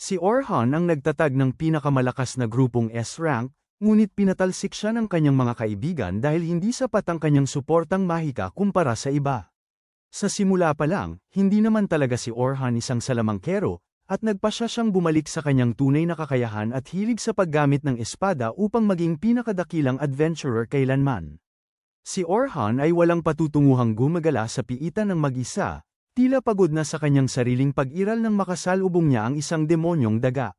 Si Orhan ang nagtatag ng pinakamalakas na grupong S-rank, ngunit pinatalsik siya ng kanyang mga kaibigan dahil hindi sapat ang kanyang suportang mahika kumpara sa iba. Sa simula pa lang, hindi naman talaga si Orhan isang salamangkero, at nagpasya siyang bumalik sa kanyang tunay na kakayahan at hilig sa paggamit ng espada upang maging pinakadakilang adventurer kailanman. Si Orhan ay walang patutunguhang gumagala sa piitan ng mag-isa, tila pagod na sa kanyang sariling pag-iral nang makasalubong niya ang isang demonyong daga.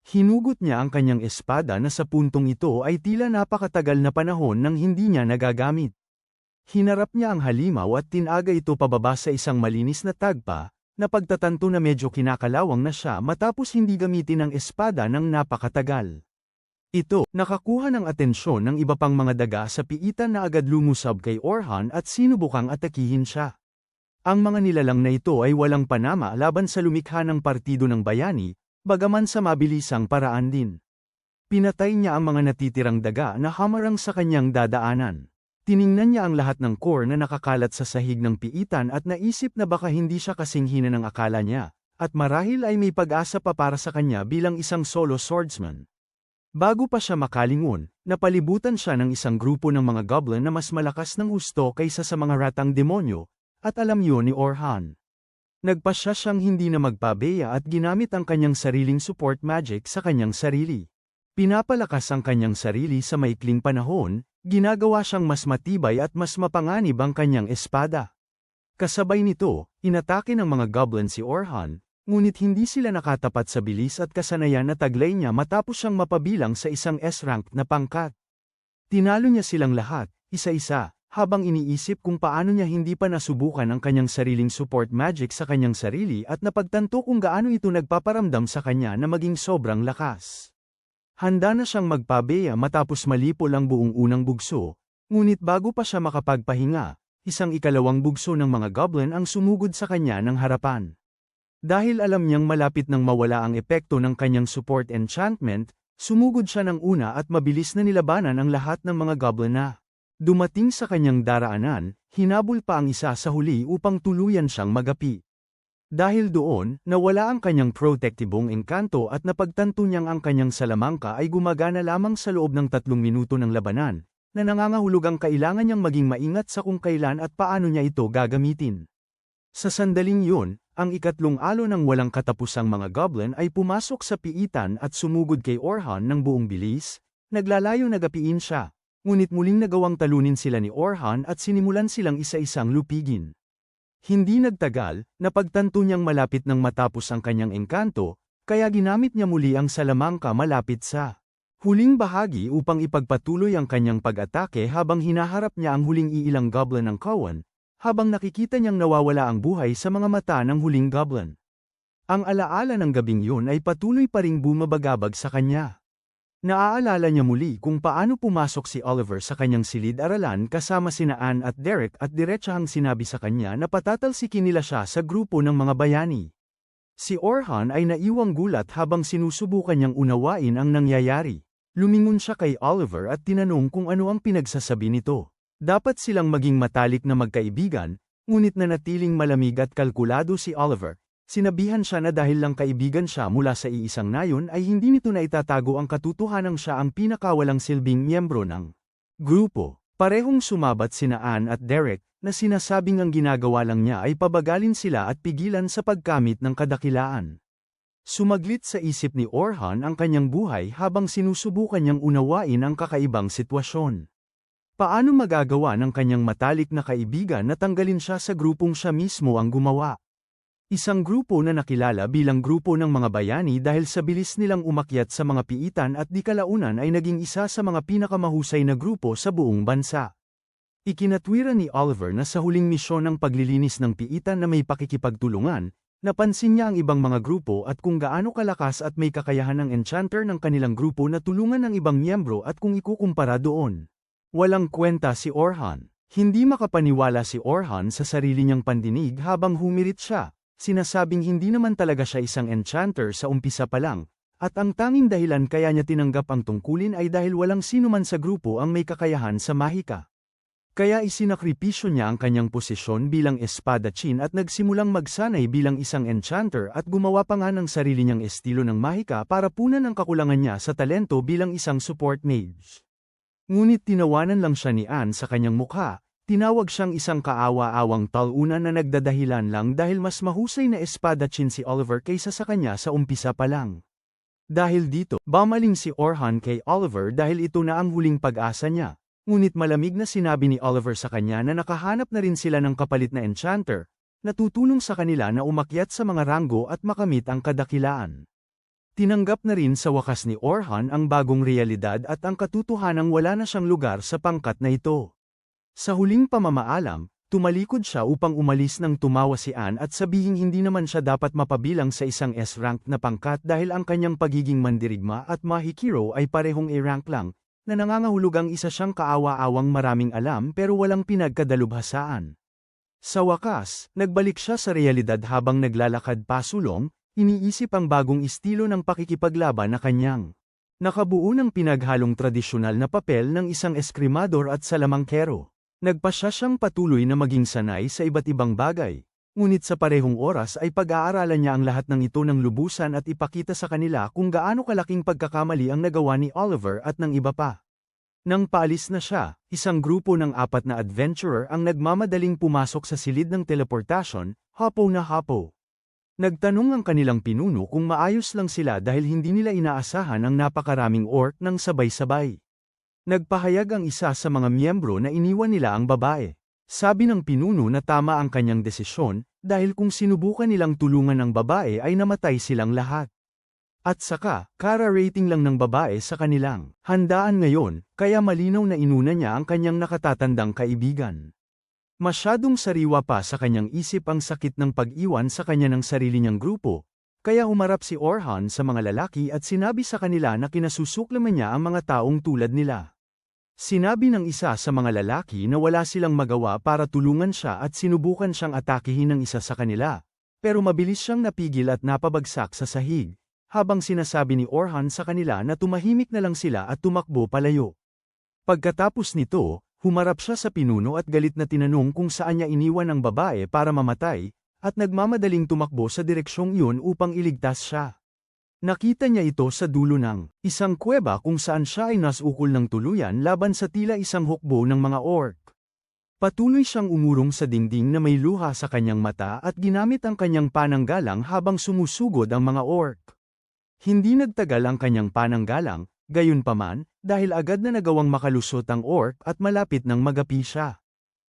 Hinugot niya ang kanyang espada na sa puntong ito ay tila napakatagal na panahon nang hindi niya nagagamit. Hinarap niya ang halimaw at tinaga ito pababa sa isang malinis na tagpa, na pagtatanto na medyo kinakalawang na siya matapos hindi gamitin ang espada ng napakatagal. Ito, nakakuha ng atensyon ng iba pang mga daga sa piitan na agad lumusab kay Orhan at sinubukang atakihin siya. Ang mga nilalang na ito ay walang panama laban sa lumikha ng partido ng bayani, bagaman sa mabilisang paraan din. Pinatay niya ang mga natitirang daga na hamarang sa kanyang dadaanan. Tiningnan niya ang lahat ng core na nakakalat sa sahig ng piitan at naisip na baka hindi siya kasing hina ng akala niya, at marahil ay may pag-asa pa para sa kanya bilang isang solo swordsman. Bago pa siya makalingon, napalibutan siya ng isang grupo ng mga goblin na mas malakas ng husto kaysa sa mga ratang demonyo, at alam yun ni Orhan. Nagpasya siyang hindi na magpabeya at ginamit ang kanyang sariling support magic sa kanyang sarili. Pinapalakas ang kanyang sarili sa maikling panahon, ginagawa siyang mas matibay at mas mapanganib ang kanyang espada. Kasabay nito, inatake ng mga goblin si Orhan, ngunit hindi sila nakatapat sa bilis at kasanayan na taglay niya matapos siyang mapabilang sa isang S-rank na pangkat. Tinalo niya silang lahat, isa-isa, habang iniisip kung paano niya hindi pa nasubukan ang kanyang sariling support magic sa kanyang sarili at napagtanto kung gaano ito nagpaparamdam sa kanya na maging sobrang lakas. Handa na siyang magpabeya matapos malipol ang buong unang bugso, ngunit bago pa siya makapagpahinga, isang ikalawang bugso ng mga goblin ang sumugod sa kanya ng harapan. Dahil alam niyang malapit nang mawala ang epekto ng kanyang support enchantment, sumugod siya ng una at mabilis na nilabanan ang lahat ng mga goblin na dumating sa kanyang daraanan, hinabol pa ang isa sa huli upang tuluyan siyang magapi. Dahil doon, nawala ang kanyang protektibong engkanto at napagtanto niyang ang kanyang salamangka ay gumagana lamang sa loob ng 3 minuto ng labanan, na nangangahulugang kailangan niyang maging maingat sa kung kailan at paano niya ito gagamitin. Sa sandaling yun, ang ikatlong alo ng walang katapusang mga goblin ay pumasok sa piitan at sumugod kay Orhan ng buong bilis, naglalayo nagapiin siya, ngunit muling nagawang talunin sila ni Orhan at sinimulan silang isa-isang lupigin. Hindi nagtagal, napagtanto niyang malapit nang matapos ang kanyang engkanto, kaya ginamit niya muli ang salamangka malapit sa huling bahagi upang ipagpatuloy ang kanyang pag-atake habang hinaharap niya ang huling iilang goblin ng Kawan, habang nakikita niyang nawawala ang buhay sa mga mata ng huling goblin. Ang alaala ng gabing yun ay patuloy pa ring bumabagabag sa kanya. Naaalala niya muli kung paano pumasok si Oliver sa kanyang silid-aralan kasama sina Anne at Derek at diretsahang sinabi sa kanya na patatalsikin nila siya sa grupo ng mga bayani. Si Orhan ay naiwang gulat habang sinusubukan niyang unawain ang nangyayari. Lumingon siya kay Oliver at tinanong kung ano ang pinagsasabi nito. Dapat silang maging matalik na magkaibigan, ngunit nanatiling malamig at kalkulado si Oliver. Sinabihan siya na dahil lang kaibigan siya mula sa iisang nayon ay hindi nito na itatago ang katotohanang siya ang pinakawalang silbing miyembro ng grupo. Parehong sumabat sina Anne at Derek, na sinasabing ang ginagawa lang niya ay pabagalin sila at pigilan sa pagkamit ng kadakilaan. Sumaglit sa isip ni Orhan ang kanyang buhay habang sinusubukan niyang unawain ang kakaibang sitwasyon. Paano magagawa ng kanyang matalik na kaibigan na tanggalin siya sa grupong siya mismo ang gumawa? Isang grupo na nakilala bilang grupo ng mga bayani dahil sa bilis nilang umakyat sa mga piitan at di kalaunan ay naging isa sa mga pinakamahusay na grupo sa buong bansa. Ikinatwiran ni Oliver na sa huling misyon ng paglilinis ng piitan na may pakikipagtulungan, napansin niya ang ibang mga grupo at kung gaano kalakas at may kakayahan ng enchanter ng kanilang grupo na tulungan ang ibang miyembro at kung ikukumpara doon. Walang kwenta si Orhan. Hindi makapaniwala si Orhan sa sarili niyang pandinig habang humirit siya. Sinasabing hindi naman talaga siya isang enchanter sa umpisa pa lang, at ang tanging dahilan kaya niya tinanggap ang tungkulin ay dahil walang sino man sa grupo ang may kakayahan sa mahika. Kaya isinakripisyo niya ang kanyang posisyon bilang espadachim at nagsimulang magsanay bilang isang enchanter at gumawa pa nga ng sarili niyang estilo ng mahika para punan ang kakulangan niya sa talento bilang isang support mage. Ngunit tinawanan lang siya ni Anne sa kanyang mukha, tinawag siyang isang kaawa-awang talunan na nagdadahilan lang dahil mas mahusay na espadachim si Oliver kaysa sa kanya sa umpisa pa lang. Dahil dito, bumaling si Orhan kay Oliver dahil ito na ang huling pag-asa niya. Ngunit malamig na sinabi ni Oliver sa kanya na nakahanap na rin sila ng kapalit na enchanter, na tutulong sa kanila na umakyat sa mga ranggo at makamit ang kadakilaan. Tinanggap na rin sa wakas ni Orhan ang bagong realidad at ang katotohanang wala na siyang lugar sa pangkat na ito. Sa huling pamamaalam, tumalikod siya upang umalis nang tumawa si Anne at sabihing hindi naman siya dapat mapabilang sa isang S-rank na pangkat dahil ang kanyang pagiging mandirigma at mahikiro ay parehong A-rank lang, na nangangahulugang isa siyang kaawa-awang maraming alam pero walang pinagkadalubhasaan. Sa wakas, nagbalik siya sa realidad habang naglalakad pasulong, iniisip ang bagong estilo ng pakikipaglaban na kanyang nakabuo ng pinaghalong tradisyonal na papel ng isang eskrimador at salamangkero. Nagpasya siyang patuloy na maging sanay sa iba't ibang bagay. Ngunit sa parehong oras ay pag-aaralan niya ang lahat ng ito ng lubusan at ipakita sa kanila kung gaano kalaking pagkakamali ang nagawa ni Oliver at ng iba pa. Nang paalis na siya, isang grupo ng 4 na adventurer ang nagmamadaling pumasok sa silid ng teleportasyon, hapo na hapo. Nagtanong ang kanilang pinuno kung maayos lang sila dahil hindi nila inaasahan ang napakaraming orc ng sabay-sabay. Nagpahayag ang isa sa mga miyembro na iniwan nila ang babae. Sabi ng pinuno na tama ang kanyang desisyon, dahil kung sinubukan nilang tulungan ang babae ay namatay silang lahat. At saka, kara-rating lang ng babae sa kanilang handaan ngayon, kaya malinaw na inuna niya ang kanyang nakatatandang kaibigan. Masyadong sariwa pa sa kanyang isip ang sakit ng pag-iwan sa kanya ng sarili niyang grupo, kaya humarap si Orhan sa mga lalaki at sinabi sa kanila na kinasusuklaman niya ang mga taong tulad nila. Sinabi ng isa sa mga lalaki na wala silang magawa para tulungan siya at sinubukan siyang atakihin ng isa sa kanila, pero mabilis siyang napigil at napabagsak sa sahig, habang sinasabi ni Orhan sa kanila na tumahimik na lang sila at tumakbo palayo. Pagkatapos nito, humarap siya sa pinuno at galit na tinanong kung saan niya iniwan ang babae para mamatay, at nagmamadaling tumakbo sa direksyong iyon upang iligtas siya. Nakita niya ito sa dulo ng isang kuweba kung saan siya ay nasukol ng tuluyan laban sa tila isang hukbo ng mga orc. Patuloy siyang umurong sa dingding na may luha sa kanyang mata at ginamit ang kanyang pananggalang habang sumusugod ang mga orc. Hindi nagtagal ang kanyang pananggalang, gayunpaman, dahil agad na nagawang makalusot ang orc at malapit nang magapi siya.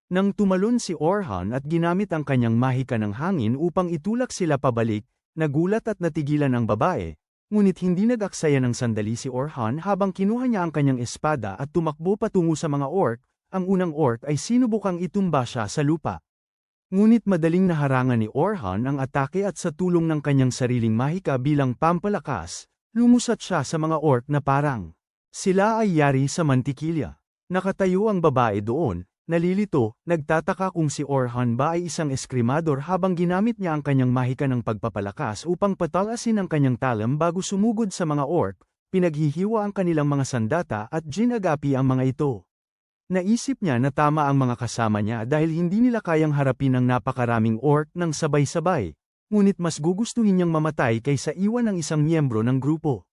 Nang tumalon si Orhan at ginamit ang kanyang mahika ng hangin upang itulak sila pabalik, nagulat at natigilan ang babae, ngunit hindi nag-aksaya ng sandali si Orhan habang kinuha niya ang kanyang espada at tumakbo patungo sa mga orc. Ang unang orc ay sinubukang itumba siya sa lupa. Ngunit madaling naharangan ni Orhan ang atake at sa tulong ng kanyang sariling mahika bilang pampalakas, lumusat siya sa mga orc na parang sila ay yari sa mantikilya. Nakatayo ang babae doon, nalilito, nagtataka kung si Orhan ba ay isang eskrimador habang ginamit niya ang kanyang mahika ng pagpapalakas upang patalasin ang kanyang talam bago sumugod sa mga orc, pinaghihiwa ang kanilang mga sandata at ginagapi ang mga ito. Naisip niya na tama ang mga kasama niya dahil hindi nila kayang harapin ang napakaraming orc ng sabay-sabay, ngunit mas gugustuhin niyang mamatay kaysa iwan ang isang miyembro ng grupo.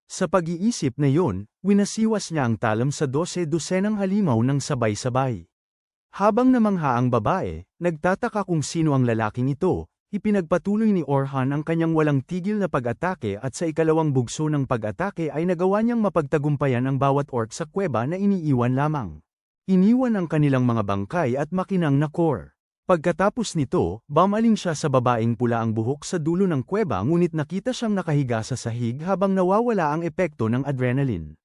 Sa pag-iisip na yon, winasiwas niya ang talam sa 12 halimaw ng sabay-sabay. Habang namangha ang babae, nagtataka kung sino ang lalaking ito, ipinagpatuloy ni Orhan ang kanyang walang tigil na pag-atake at sa ikalawang bugso ng pag-atake ay nagawa niyang mapagtagumpayan ang bawat orc sa kuweba na iniiwan lamang. Iniwan ang kanilang mga bangkay at makinang na core. Pagkatapos nito, bumaling siya sa babaeng pula ang buhok sa dulo ng kuweba ngunit nakita siyang nakahiga sa sahig habang nawawala ang epekto ng adrenaline.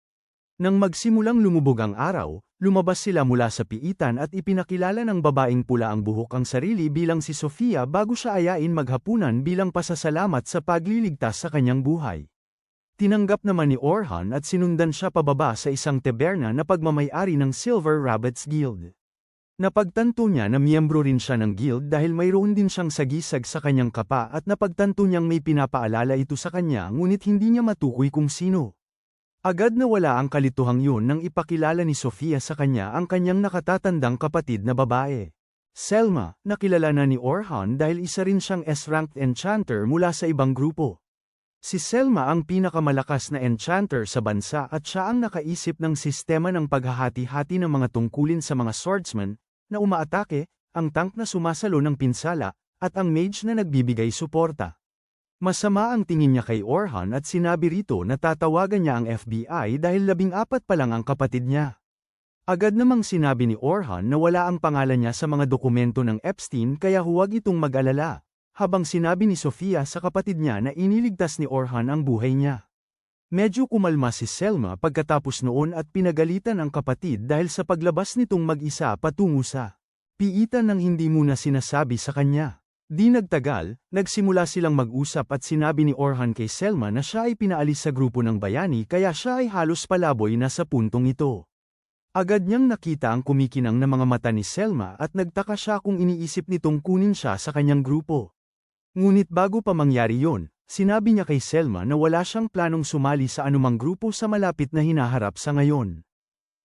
Nang magsimulang lumubog ang araw, lumabas sila mula sa piitan at ipinakilala ng babaeng pula ang buhok ang sarili bilang si Sofia bago siya ayain maghapunan bilang pasasalamat sa pagliligtas sa kanyang buhay. Tinanggap naman ni Orhan at sinundan siya pababa sa isang taberna na pagmamay-ari ng Silver Rabbits Guild. Napagtanto niya na miyembro rin siya ng guild dahil mayroon din siyang sagisag sa kanyang kapa at napagtanto niyang may pinapaalala ito sa kanya ngunit hindi niya matukoy kung sino. Agad na wala ang kalituhang yun nang ipakilala ni Sofia sa kanya ang kanyang nakatatandang kapatid na babae. Selma, nakilala na ni Orhan dahil isa rin siyang S-ranked enchanter mula sa ibang grupo. Si Selma ang pinakamalakas na enchanter sa bansa at siya ang nakaisip ng sistema ng paghahati-hati ng mga tungkulin sa mga swordsman, na umaatake, ang tank na sumasalo ng pinsala, at ang mage na nagbibigay suporta. Masama ang tingin niya kay Orhan at sinabi rito na tatawagan niya ang FBI dahil 14 pa lang ang kapatid niya. Agad namang sinabi ni Orhan na wala ang pangalan niya sa mga dokumento ng Epstein kaya huwag itong mag-alala, habang sinabi ni Sofia sa kapatid niya na iniligtas ni Orhan ang buhay niya. Medyo kumalma si Selma pagkatapos noon at pinagalitan ang kapatid dahil sa paglabas nitong mag-isa patungo sa piitan ng hindi muna sinasabi sa kanya. Di nagtagal, nagsimula silang mag-usap at sinabi ni Orhan kay Selma na siya ay pinaalis sa grupo ng bayani kaya siya ay halos palaboy na sa puntong ito. Agad niyang nakita ang kumikinang na mga mata ni Selma at nagtaka siya kung iniisip nitong kunin siya sa kanyang grupo. Ngunit bago pa mangyari yon, sinabi niya kay Selma na wala siyang planong sumali sa anumang grupo sa malapit na hinaharap sa ngayon.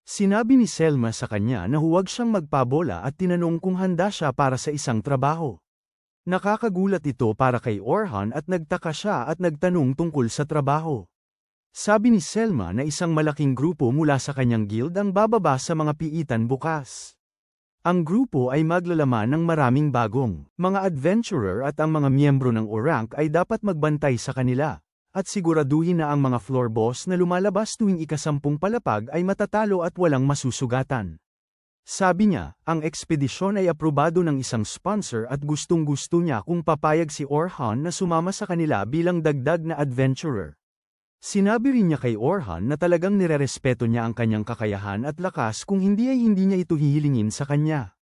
Sinabi ni Selma sa kanya na huwag siyang magpabola at tinanong kung handa siya para sa isang trabaho. Nakakagulat ito para kay Orhan at nagtaka siya at nagtanong tungkol sa trabaho. Sabi ni Selma na isang malaking grupo mula sa kanyang guild ang bababa sa mga piitan bukas. Ang grupo ay maglalaman ng maraming bagong mga adventurer at ang mga miyembro ng O-rank ay dapat magbantay sa kanila, at siguraduhin na ang mga floor boss na lumalabas tuwing ika-10 palapag ay matatalo at walang masusugatan. Sabi niya, ang ekspedisyon ay aprobado ng isang sponsor at gustong-gusto niya kung papayag si Orhan na sumama sa kanila bilang dagdag na adventurer. Sinabi rin niya kay Orhan na talagang nirerespeto niya ang kanyang kakayahan at lakas kung hindi ay hindi niya ito hihilingin sa kanya.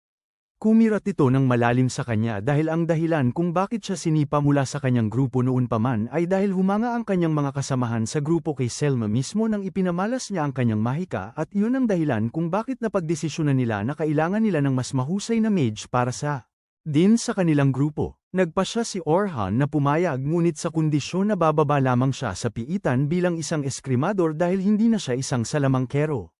Kumirat ito ng malalim sa kanya dahil ang dahilan kung bakit siya sinipa mula sa kanyang grupo noon pa man ay dahil humanga ang kanyang mga kasamahan sa grupo kay Selma mismo nang ipinamalas niya ang kanyang mahika at yun ang dahilan kung bakit napagdesisyonan nila na kailangan nila ng mas mahusay na mage para sa din sa kanilang grupo. Nagpasya si Orhan na pumayag ngunit sa kondisyon na bababa lamang siya sa piitan bilang isang eskrimador dahil hindi na siya isang salamangkero.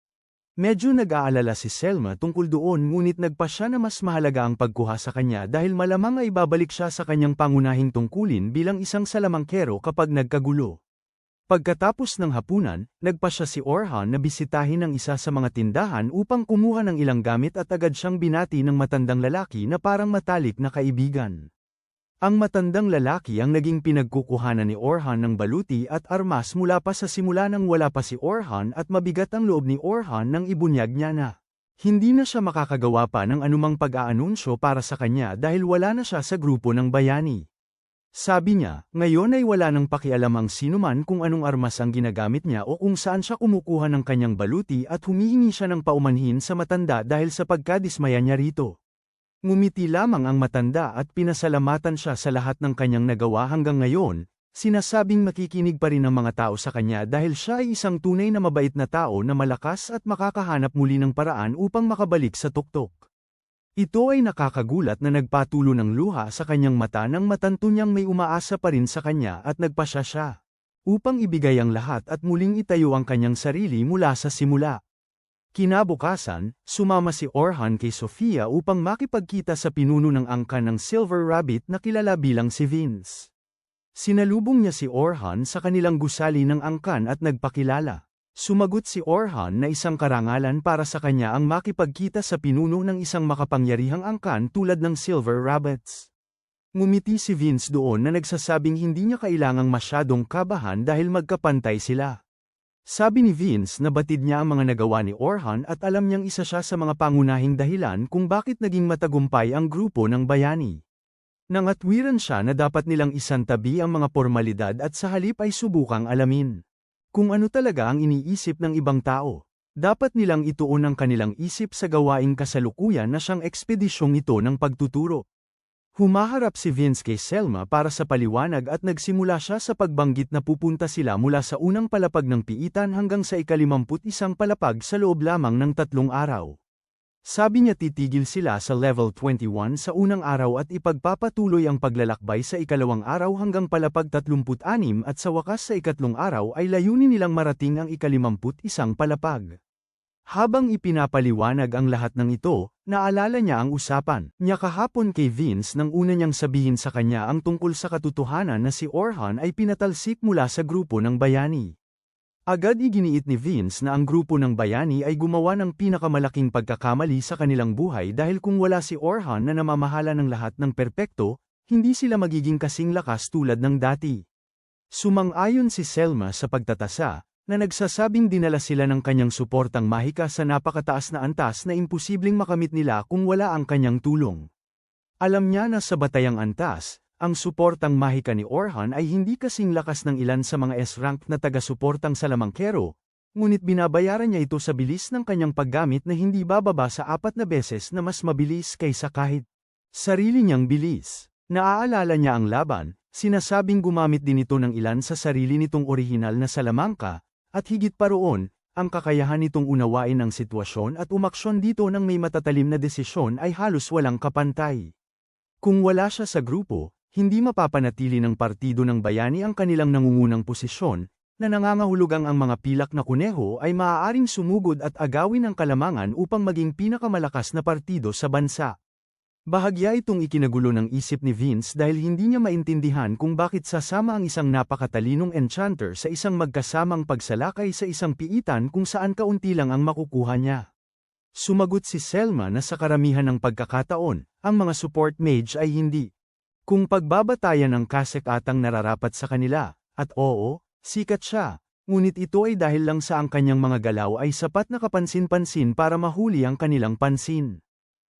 Medyo nag-aalala si Selma tungkol doon ngunit nagpasya na mas mahalaga ang pagkuha sa kanya dahil malamang ay babalik siya sa kanyang pangunahing tungkulin bilang isang salamangkero kapag nagkagulo. Pagkatapos ng hapunan, nagpasya si Orhan na bisitahin ang isa sa mga tindahan upang kumuha ng ilang gamit at agad siyang binati ng matandang lalaki na parang matalik na kaibigan. Ang matandang lalaki ang naging pinagkukuhanan ni Orhan ng baluti at armas mula pa sa simula nang wala pa si Orhan at mabigat ang loob ni Orhan nang ibunyag niya na hindi na siya makakagawa pa ng anumang pag-aanunsyo para sa kanya dahil wala na siya sa grupo ng bayani. Sabi niya, ngayon ay wala nang pakialam ang sinuman kung anong armas ang ginagamit niya o kung saan siya kumukuha ng kanyang baluti at humihingi siya ng paumanhin sa matanda dahil sa pagkadismaya niya rito. Ngumiti lamang ang matanda at pinasalamatan siya sa lahat ng kanyang nagawa hanggang ngayon, sinasabing makikinig pa rin ang mga tao sa kanya dahil siya ay isang tunay na mabait na tao na malakas at makakahanap muli ng paraan upang makabalik sa tuktok. Ito ay nakakagulat na nagpatulo ng luha sa kanyang mata nang matanto niyang may umaasa pa rin sa kanya at nagpasya siya upang ibigay ang lahat at muling itayo ang kanyang sarili mula sa simula. Kinabukasan, sumama si Orhan kay Sofia upang makipagkita sa pinuno ng angkan ng Silver Rabbit na kilala bilang si Vince. Sinalubong niya si Orhan sa kanilang gusali ng angkan at nagpakilala. Sumagot si Orhan na isang karangalan para sa kanya ang makipagkita sa pinuno ng isang makapangyarihang angkan tulad ng Silver Rabbits. Ngumiti si Vince doon na nagsasabing hindi niya kailangang masyadong kabahan dahil magkapantay sila. Sabi ni Vince na batid niya ang mga nagawa ni Orhan at alam niyang isa siya sa mga pangunahing dahilan kung bakit naging matagumpay ang grupo ng bayani. Nangatwiran siya na dapat nilang isantabi ang mga formalidad at sa halip ay subukang alamin kung ano talaga ang iniisip ng ibang tao. Dapat nilang ituon ang kanilang isip sa gawaing kasalukuyan na siyang ekspedisyong ito ng pagtuturo. Humaharap si Vince kay Selma para sa paliwanag at nagsimula siya sa pagbanggit na pupunta sila mula sa unang palapag ng piitan hanggang sa ika-51 palapag sa loob lamang ng 3 araw. Sabi niya titigil sila sa level 21 sa unang araw at ipagpapatuloy ang paglalakbay sa ikalawang araw hanggang palapag 36 at sa wakas sa ikatlong araw ay layunin nilang marating ang ika-51 palapag. Habang ipinapaliwanag ang lahat ng ito, naalala niya ang usapan niya kahapon kay Vince nang una niyang sabihin sa kanya ang tungkol sa katotohanan na si Orhan ay pinatalsik mula sa grupo ng bayani. Agad iginiit ni Vince na ang grupo ng bayani ay gumawa ng pinakamalaking pagkakamali sa kanilang buhay dahil kung wala si Orhan na namamahala ng lahat ng perpekto, hindi sila magiging kasing lakas tulad ng dati. Sumang-ayon si Selma sa pagtatasa, na nagsasabing dinala sila ng kanyang suportang mahika sa napakataas na antas na imposibleng makamit nila kung wala ang kanyang tulong. Alam niya na sa batayang antas, ang suportang mahika ni Orhan ay hindi kasing lakas ng ilan sa mga S-rank na taga-suportang salamangkero, ngunit binabayaran niya ito sa bilis ng kanyang paggamit na hindi bababa sa 4 na beses na mas mabilis kaysa kahit sarili niyang bilis. Naaalala niya ang laban, sinasabing gumamit din ito ng ilan sa sarili nitong orihinal na salamangka, at higit pa roon, ang kakayahan nitong unawain ang sitwasyon at umaksyon dito ng may matatalim na desisyon ay halos walang kapantay. Kung wala siya sa grupo, hindi mapapanatili ng partido ng bayani ang kanilang nangungunang posisyon, na nangangahulugang ang mga pilak na kuneho ay maaaring sumugod at agawin ang kalamangan upang maging pinakamalakas na partido sa bansa. Bahagya itong ikinagulo ng isip ni Vince dahil hindi niya maintindihan kung bakit sasama ang isang napakatalinong enchanter sa isang magkasamang pagsalakay sa isang piitan kung saan kaunti lang ang makukuha niya. Sumagot si Selma na sa karamihan ng pagkakataon, ang mga support mage ay hindi. Kung pagbabatayan ang kasek atang nararapat sa kanila, at oo, sikat siya, ngunit ito ay dahil lang sa ang kanyang mga galaw ay sapat na kapansin-pansin para mahuli ang kanilang pansin.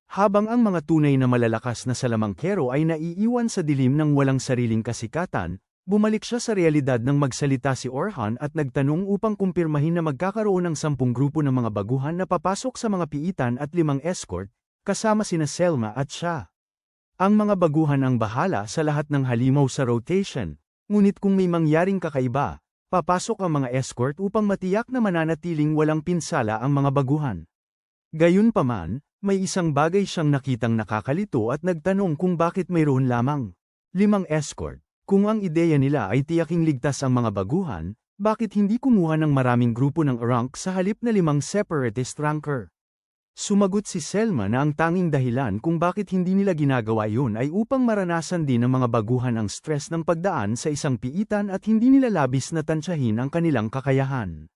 Habang ang mga tunay na malalakas na salamangkero ay naiiwan sa dilim ng walang sariling kasikatan, bumalik siya sa realidad nang magsalita si Orhan at nagtanong upang kumpirmahin na magkakaroon ng 10 grupo ng mga baguhan na papasok sa mga piitan at 5 escort, kasama sina Selma at siya. Ang mga baguhan ang bahala sa lahat ng halimaw sa rotation, ngunit kung may mangyaring kakaiba, papasok ang mga escort upang matiyak na mananatiling walang pinsala ang mga baguhan. Gayunpaman, may isang bagay siyang nakitang nakakalito at nagtanong kung bakit mayroon lamang 5 escort. Kung ang ideya nila ay tiyaking ligtas ang mga baguhan, bakit hindi kumuha ng maraming grupo ng rank sa halip na 5 separatist ranker? Sumagot si Selma na ang tanging dahilan kung bakit hindi nila ginagawa yun ay upang maranasan din ng mga baguhan ang stress ng pagdaan sa isang piitan at hindi nila labis na tansyahin ang kanilang kakayahan.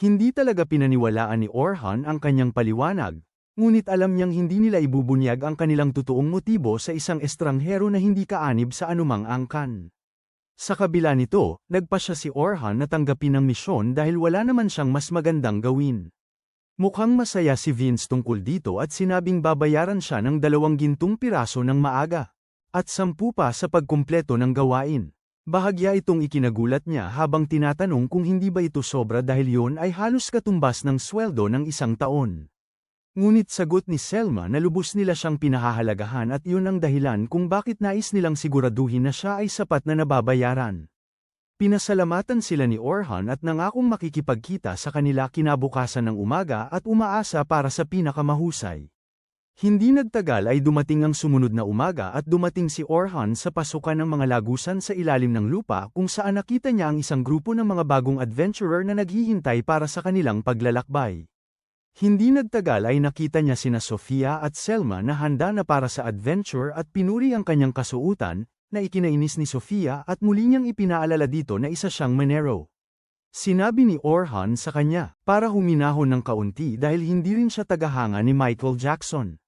Hindi talaga pinaniwalaan ni Orhan ang kanyang paliwanag, ngunit alam niyang hindi nila ibubunyag ang kanilang totoong motibo sa isang estranghero na hindi kaanib sa anumang angkan. Sa kabila nito, nagpa siya si Orhan na tanggapin ang misyon dahil wala naman siyang mas magandang gawin. Mukhang masaya si Vince tungkol dito at sinabing babayaran siya ng 2 gintong piraso ng maaga, at 10 pa sa pagkumpleto ng gawain. Bahagya itong ikinagulat niya habang tinatanong kung hindi ba ito sobra dahil yun ay halos katumbas ng sweldo ng 1 taon. Ngunit sagot ni Selma na lubos nila siyang pinahahalagahan at yun ang dahilan kung bakit nais nilang siguraduhin na siya ay sapat na nababayaran. Pinasalamatan sila ni Orhan at nangakong makikipagkita sa kanila kinabukasan ng umaga at umaasa para sa pinakamahusay. Hindi nagtagal ay dumating ang sumunod na umaga at dumating si Orhan sa pasukan ng mga lagusan sa ilalim ng lupa kung saan nakita niya ang isang grupo ng mga bagong adventurer na naghihintay para sa kanilang paglalakbay. Hindi nagtagal ay nakita niya sina Sofia at Selma na handa na para sa adventure at pinuri ang kanyang kasuutan, na ikinainis ni Sofia at muli niyang ipinaalala dito na isa siyang manero. Sinabi ni Orhan sa kanya, para huminahon ng kaunti dahil hindi rin siya tagahanga ni Michael Jackson.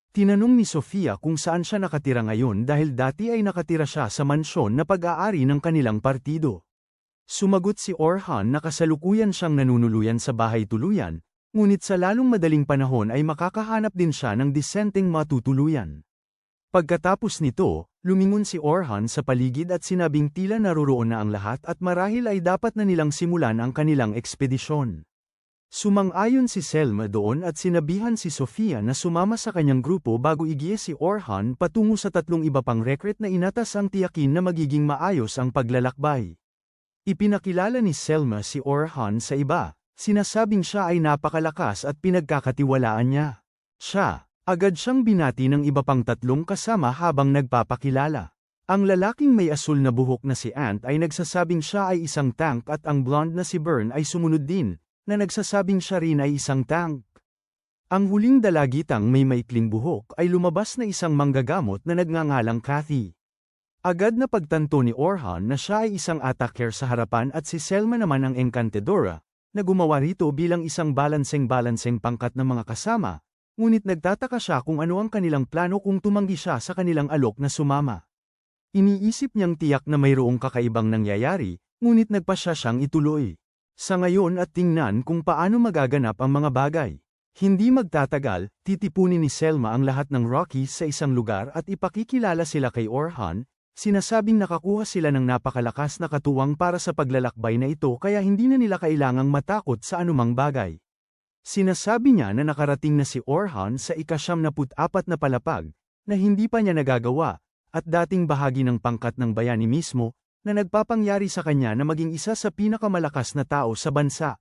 Tinanong ni Sofia kung saan siya nakatira ngayon dahil dati ay nakatira siya sa mansyon na pag-aari ng kanilang partido. Sumagot si Orhan na kasalukuyan siyang nanunuluyan sa bahay tuluyan, ngunit sa lalong madaling panahon ay makakahanap din siya ng disenteng matutuluyan. Pagkatapos nito, lumingon si Orhan sa paligid at sinabing tila naroroon na ang lahat at marahil ay dapat na nilang simulan ang kanilang ekspedisyon. Sumang-ayon si Selma doon at sinabihan si Sofia na sumama sa kanyang grupo bago igiye si Orhan patungo sa 3 iba pang recruit na inatas ang tiyakin na magiging maayos ang paglalakbay. Ipinakilala ni Selma si Orhan sa iba, sinasabing siya ay napakalakas at pinagkakatiwalaan niya. Agad siyang binati ng iba pang tatlong kasama habang nagpapakilala. Ang lalaking may asul na buhok na si Ant ay nagsasabing siya ay isang tank at ang blonde na si Burn ay sumunod din, na nagsasabing siya rin ay isang tank. Ang huling dalagitang may maikling buhok ay lumabas na isang manggagamot na nagngangalang Kathy. Agad na pagtanto ni Orhan na siya ay isang attacker sa harapan at si Selma naman ang Encantadora, na gumawa rito bilang isang balanseng-balanseng pangkat ng mga kasama. Ngunit nagtataka siya kung ano ang kanilang plano kung tumanggi siya sa kanilang alok na sumama. Iniisip niyang tiyak na mayroong kakaibang nangyayari, ngunit nagpa siyang ituloy. Sa ngayon at tingnan kung paano magaganap ang mga bagay. Hindi magtatagal, titipunin ni Selma ang lahat ng Rockies sa isang lugar at ipakikilala sila kay Orhan, sinasabing nakakuha sila ng napakalakas na katuwang para sa paglalakbay na ito kaya hindi na nila kailangang matakot sa anumang bagay. Sinasabi niya na nakarating na si Orhan sa ika-74 na palapag, na hindi pa niya nagagawa, at dating bahagi ng pangkat ng bayani mismo, na nagpapangyari sa kanya na maging isa sa pinakamalakas na tao sa bansa.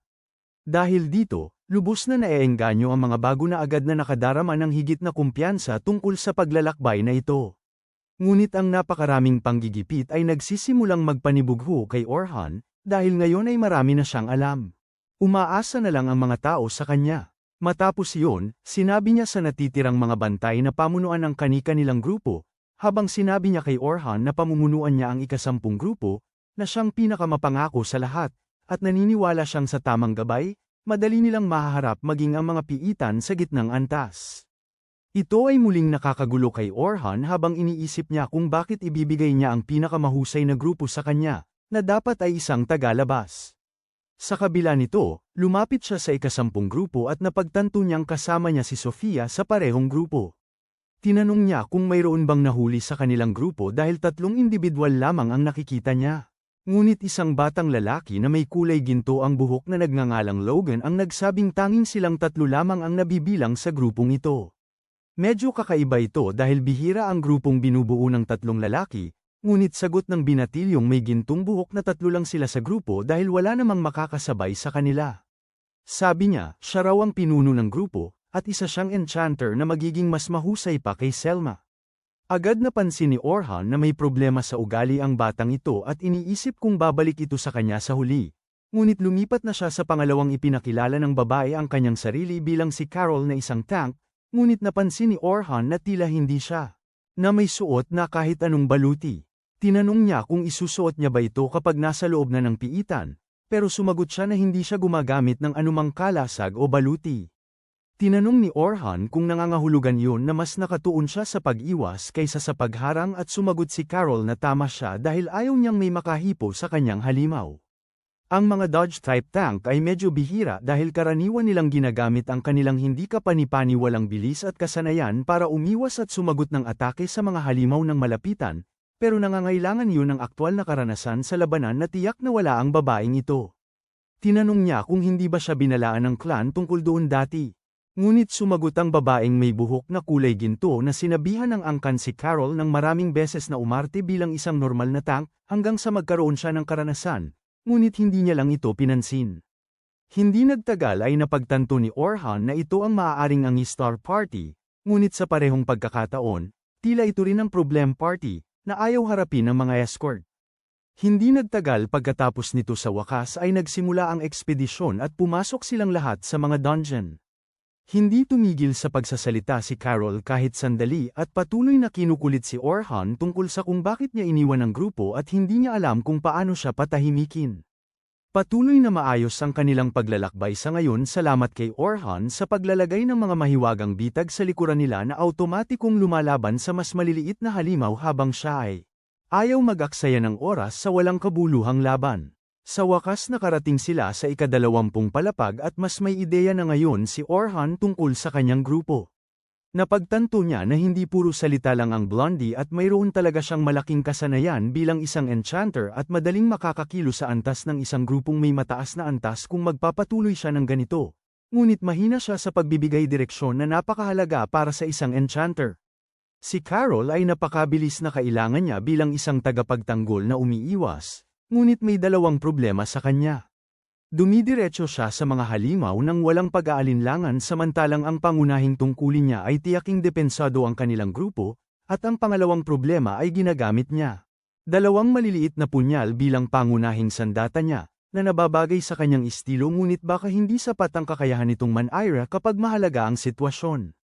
Dahil dito, lubos na naeengganyo ang mga bago na agad na nakadarama ng higit na kumpiyansa tungkol sa paglalakbay na ito. Ngunit ang napakaraming panggigipit ay nagsisimulang magpanibugho kay Orhan, dahil ngayon ay marami na siyang alam. Umaasa na lang ang mga tao sa kanya. Matapos iyon, sinabi niya sa natitirang mga bantay na pamunuan ng kani-kanilang grupo, habang sinabi niya kay Orhan na pamumunuan niya ang ika-10 grupo, na siyang pinakamapangako sa lahat, at naniniwala siyang sa tamang gabay, madali nilang mahaharap maging ang mga piitan sa gitnang antas. Ito ay muling nakakagulo kay Orhan habang iniisip niya kung bakit ibibigay niya ang pinakamahusay na grupo sa kanya, na dapat ay isang tagalabas. Sa kabila nito, lumapit siya sa ika-10 grupo at napagtanto niyang kasama niya si Sofia sa parehong grupo. Tinanong niya kung mayroon bang nahuli sa kanilang grupo dahil 3 individual lamang ang nakikita niya. Ngunit isang batang lalaki na may kulay ginto ang buhok na nagngangalang Logan ang nagsabing tanging silang 3 lamang ang nabibilang sa grupong ito. Medyo kakaiba ito dahil bihira ang grupong binubuo ng 3 lalaki, ngunit sagot ng binatilyong may gintong buhok na 3 lang sila sa grupo dahil wala namang makakasabay sa kanila. Sabi niya, siya raw ang pinuno ng grupo, at isa siyang enchanter na magiging mas mahusay pa kay Selma. Agad napansin ni Orhan na may problema sa ugali ang batang ito at iniisip kung babalik ito sa kanya sa huli. Ngunit lumipat na siya sa pangalawang ipinakilala ng babae ang kanyang sarili bilang si Carol na isang tank, ngunit napansin ni Orhan na tila hindi siya, na may suot na kahit anong baluti. Tinanong niya kung isusuot niya ba ito kapag nasa loob na ng piitan, pero sumagot siya na hindi siya gumagamit ng anumang kalasag o baluti. Tinanong ni Orhan kung nangangahulugan yun na mas nakatuon siya sa pag-iwas kaysa sa pagharang at sumagot si Carol na tama siya dahil ayaw niyang may makahipo sa kanyang halimaw. Ang mga Dodge-type tank ay medyo bihira dahil karaniwan nilang ginagamit ang kanilang hindi kapani-paniwalang bilis at kasanayan para umiwas at sumagot ng atake sa mga halimaw ng malapitan, pero nangangailangan yun ng aktwal na karanasan sa labanan na tiyak na wala ang babaeng ito. Tinanong niya kung hindi ba siya binalaan ng clan tungkol doon dati. Ngunit sumagot ang babaeng may buhok na kulay ginto na sinabihan ng angkan si Carol ng maraming beses na umarte bilang isang normal na tank hanggang sa magkaroon siya ng karanasan, ngunit hindi niya lang ito pinansin. Hindi nagtagal ay napagtanto ni Orhan na ito ang maaaring ang star party, ngunit sa parehong pagkakataon, tila ito rin ang problem party, na ayaw harapin ng mga escort. Hindi nagtagal pagkatapos nito sa wakas ay nagsimula ang ekspedisyon at pumasok silang lahat sa mga dungeon. Hindi tumigil sa pagsasalita si Carol kahit sandali at patuloy na kinukulit si Orhan tungkol sa kung bakit niya iniwan ang grupo at hindi niya alam kung paano siya patahimikin. Patuloy na maayos ang kanilang paglalakbay sa ngayon salamat kay Orhan sa paglalagay ng mga mahiwagang bitag sa likuran nila na automatikong lumalaban sa mas maliliit na halimaw habang siya ay ayaw mag-aksaya ng oras sa walang kabuluhang laban. Sa wakas nakarating sila sa ika-20 palapag at mas may ideya na ngayon si Orhan tungkol sa kanyang grupo. Napagtanto niya na hindi puro salita lang ang Blondie at mayroon talaga siyang malaking kasanayan bilang isang enchanter at madaling makakakilo sa antas ng isang grupong may mataas na antas kung magpapatuloy siya ng ganito. Ngunit mahina siya sa pagbibigay direksyon na napakahalaga para sa isang enchanter. Si Carol ay napakabilis na kailangan niya bilang isang tagapagtanggol na umiiwas. Ngunit may 2 problema sa kanya. Dumidiretso siya sa mga halimaw nang walang pag-aalinlangan samantalang ang pangunahing tungkulin niya ay tiyaking depensado ang kanilang grupo, at ang pangalawang problema ay ginagamit niya. Dalawang maliliit na punyal bilang pangunahing sandata niya, na nababagay sa kanyang estilo ngunit baka hindi sapat ang kakayahan nitong Manaira kapag mahalaga ang sitwasyon.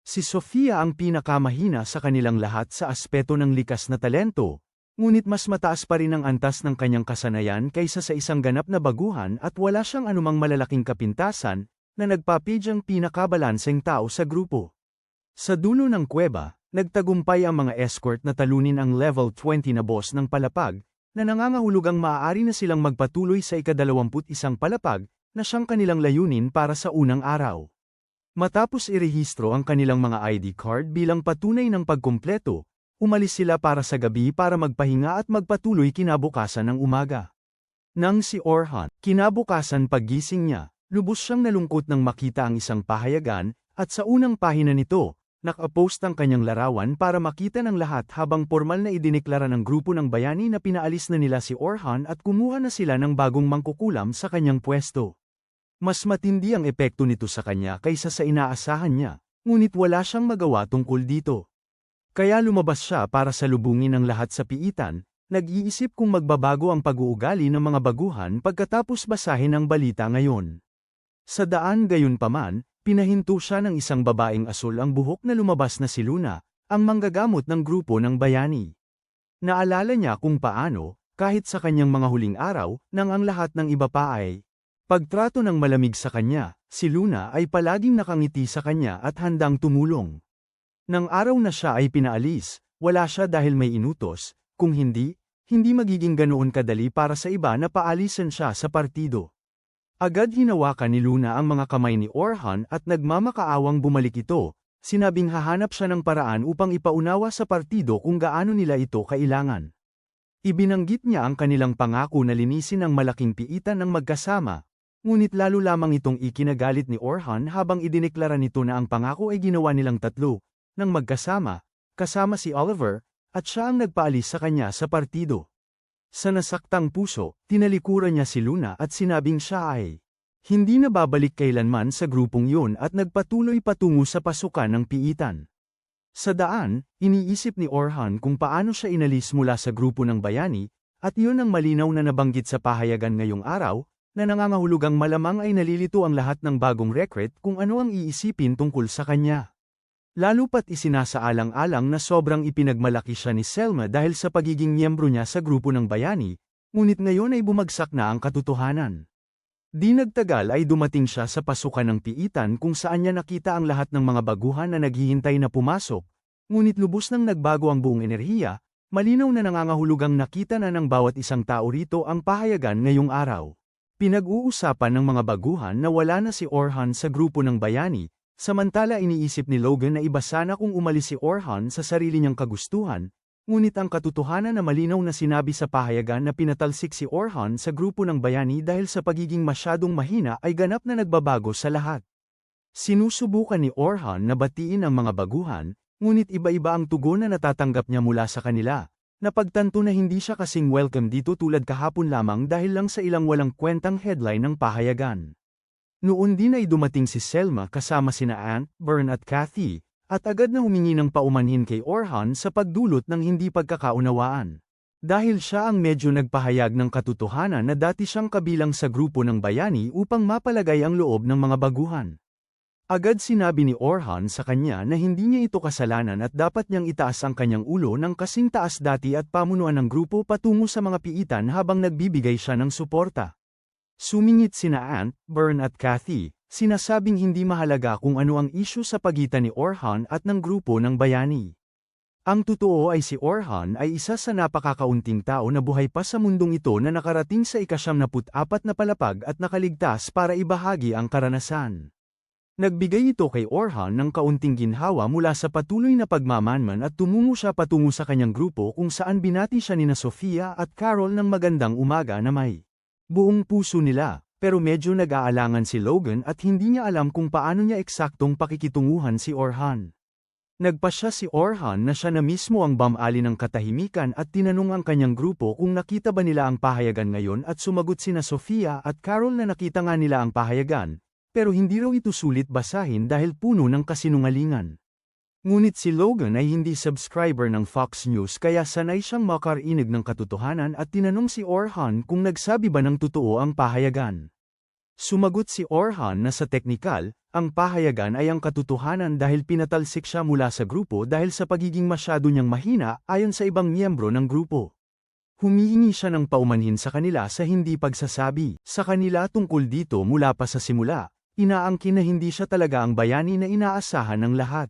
Si Sofia ang pinakamahina sa kanilang lahat sa aspeto ng likas na talento, ngunit mas mataas pa rin ang antas ng kanyang kasanayan kaysa sa isang ganap na baguhan at wala siyang anumang malalaking kapintasan na nagpapidyang pinakabalanseng tao sa grupo. Sa dulo ng kuweba, nagtagumpay ang mga escort na talunin ang level 20 na boss ng palapag, na nangangahulugang maaari na silang magpatuloy sa ika-21 palapag, na siyang kanilang layunin para sa unang araw. Matapos irehistro ang kanilang mga ID card bilang patunay ng pagkumpleto, umalis sila para sa gabi para magpahinga at magpatuloy kinabukasan ng umaga. Nang si Orhan, kinabukasan paggising niya, lubos siyang nalungkot nang makita ang isang pahayagan, at sa unang pahina nito, nakapost ang kanyang larawan para makita ng lahat habang formal na idineklara ng grupo ng bayani na pinaalis na nila si Orhan at kumuha na sila ng bagong mangkukulam sa kanyang pwesto. Mas matindi ang epekto nito sa kanya kaysa sa inaasahan niya, ngunit wala siyang magawa tungkol dito. Kaya lumabas siya para salubungin ang lahat sa piitan, nag-iisip kung magbabago ang pag-uugali ng mga baguhan pagkatapos basahin ang balita ngayon. Sa daan gayunpaman, pinahinto siya ng isang babaeng asul ang buhok na lumabas na si Luna, ang manggagamot ng grupo ng bayani. Naalala niya kung paano, kahit sa kanyang mga huling araw, nang ang lahat ng iba pa ay pagtrato ng malamig sa kanya, si Luna ay palaging nakangiti sa kanya at handang tumulong. Nang araw na siya ay pinaalis, wala siya dahil may inutos, kung hindi magiging ganoon kadali para sa iba na paalisan siya sa partido. Agad hinawakan ni Luna ang mga kamay ni Orhan at nagmamakaawang bumalik ito, sinabing hahanap siya ng paraan upang ipaunawa sa partido kung gaano nila ito kailangan. Ibinanggit niya ang kanilang pangako na linisin ang malaking piitan ng magkasama, ngunit lalo lamang itong ikinagalit ni Orhan habang idineklara nito na ang pangako ay ginawa nilang tatlo, ng magkasama, kasama si Oliver, at siya ang nagpaalis sa kanya sa partido. Sa nasaktang puso, tinalikuran niya si Luna at sinabing siya ay hindi na babalik kailanman sa grupong yun at nagpatuloy patungo sa pasukan ng piitan. Sa daan, iniisip ni Orhan kung paano siya inalis mula sa grupo ng bayani, at iyon ang malinaw na nabanggit sa pahayagan ngayong araw, na nangangahulugang malamang ay nalilito ang lahat ng bagong recruit kung ano ang iisipin tungkol sa kanya. Lalo pat isinasaalang-alang na sobrang ipinagmalaki siya ni Selma dahil sa pagiging miyembro niya sa grupo ng bayani, ngunit ngayon ay bumagsak na ang katotohanan. Di nagtagal ay dumating siya sa pasukan ng piitan kung saan niya nakita ang lahat ng mga baguhan na naghihintay na pumasok, ngunit lubos nang nagbago ang buong enerhiya, malinaw na nangangahulugang nakita na ng bawat isang tao rito ang pahayagan ngayong araw. Pinag-uusapan ng mga baguhan na wala na si Orhan sa grupo ng bayani, samantala iniisip ni Logan na iba sana kung umalis si Orhan sa sarili niyang kagustuhan, ngunit ang katotohanan na malinaw na sinabi sa pahayagan na pinatalsik si Orhan sa grupo ng bayani dahil sa pagiging masyadong mahina ay ganap na nagbabago sa lahat. Sinusubukan ni Orhan na batiin ang mga baguhan, ngunit iba-iba ang tugon na natatanggap niya mula sa kanila. Napagtanto na hindi siya kasing welcome dito tulad kahapon lamang dahil lang sa ilang walang kwentang headline ng pahayagan. Noon din ay dumating si Selma kasama sina Ant, Bern at Kathy, at agad na humingi ng paumanhin kay Orhan sa pagdulot ng hindi pagkakaunawaan. Dahil siya ang medyo nagpahayag ng katotohanan na dati siyang kabilang sa grupo ng bayani upang mapalagay ang loob ng mga baguhan. Agad sinabi ni Orhan sa kanya na hindi niya ito kasalanan at dapat niyang itaas ang kanyang ulo ng kasing taas dati at pamunuan ng grupo patungo sa mga piitan habang nagbibigay siya ng suporta. Sumingit sina Ant, Bern at Kathy, sinasabing hindi mahalaga kung ano ang isyu sa pagitan ni Orhan at ng grupo ng bayani. Ang totoo ay si Orhan ay isa sa napakakaunting tao na buhay pa sa mundong ito na nakarating sa ika-74 na palapag at nakaligtas para ibahagi ang karanasan. Nagbigay ito kay Orhan ng kaunting ginhawa mula sa patuloy na pagmamanman at tumungo siya patungo sa kanyang grupo kung saan binati siya nina Sofia at Carol ng magandang umaga na may buong puso nila, pero medyo nag-aalangan si Logan at hindi niya alam kung paano niya eksaktong pakikitunguhan si Orhan. Nagpasya si Orhan na siya na mismo ang bumali ng katahimikan at tinanong ang kanyang grupo kung nakita ba nila ang pahayagan ngayon at sumagot sina Sofia at Carol na nakita nga nila ang pahayagan, pero hindi raw ito sulit basahin dahil puno ng kasinungalingan. Ngunit si Logan ay hindi subscriber ng Fox News kaya sanay siyang makarinig ng katotohanan at tinanong si Orhan kung nagsabi ba ng totoo ang pahayagan. Sumagot si Orhan na sa teknikal, ang pahayagan ay ang katotohanan dahil pinatalsik siya mula sa grupo dahil sa pagiging masyado niyang mahina ayon sa ibang miyembro ng grupo. Humihingi siya ng paumanhin sa kanila sa hindi pagsasabi sa kanila tungkol dito mula pa sa simula, inaangkin na hindi siya talaga ang bayani na inaasahan ng lahat.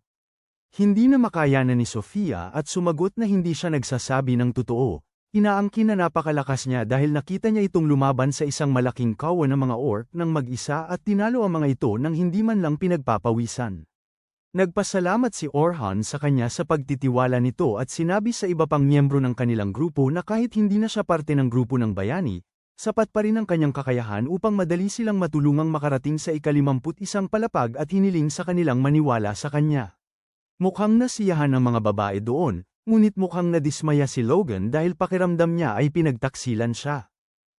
Hindi na makayanan ni Sofia at sumagot na hindi siya nagsasabi ng totoo. Inaangkin na napakalakas niya dahil nakita niya itong lumaban sa isang malaking kawan ng mga orc ng mag-isa at tinalo ang mga ito nang hindi man lang pinagpapawisan. Nagpasalamat si Orhan sa kanya sa pagtitiwala nito at sinabi sa iba pang miyembro ng kanilang grupo na kahit hindi na siya parte ng grupo ng bayani, sapat pa rin ang kanyang kakayahan upang madali silang matulungang makarating sa ika-51 palapag at hiniling sa kanilang maniwala sa kanya. Mukhang nasiyahan ang mga babae doon. Ngunit mukhang nadismaya si Logan dahil pakiramdam niya ay pinagtaksilan siya.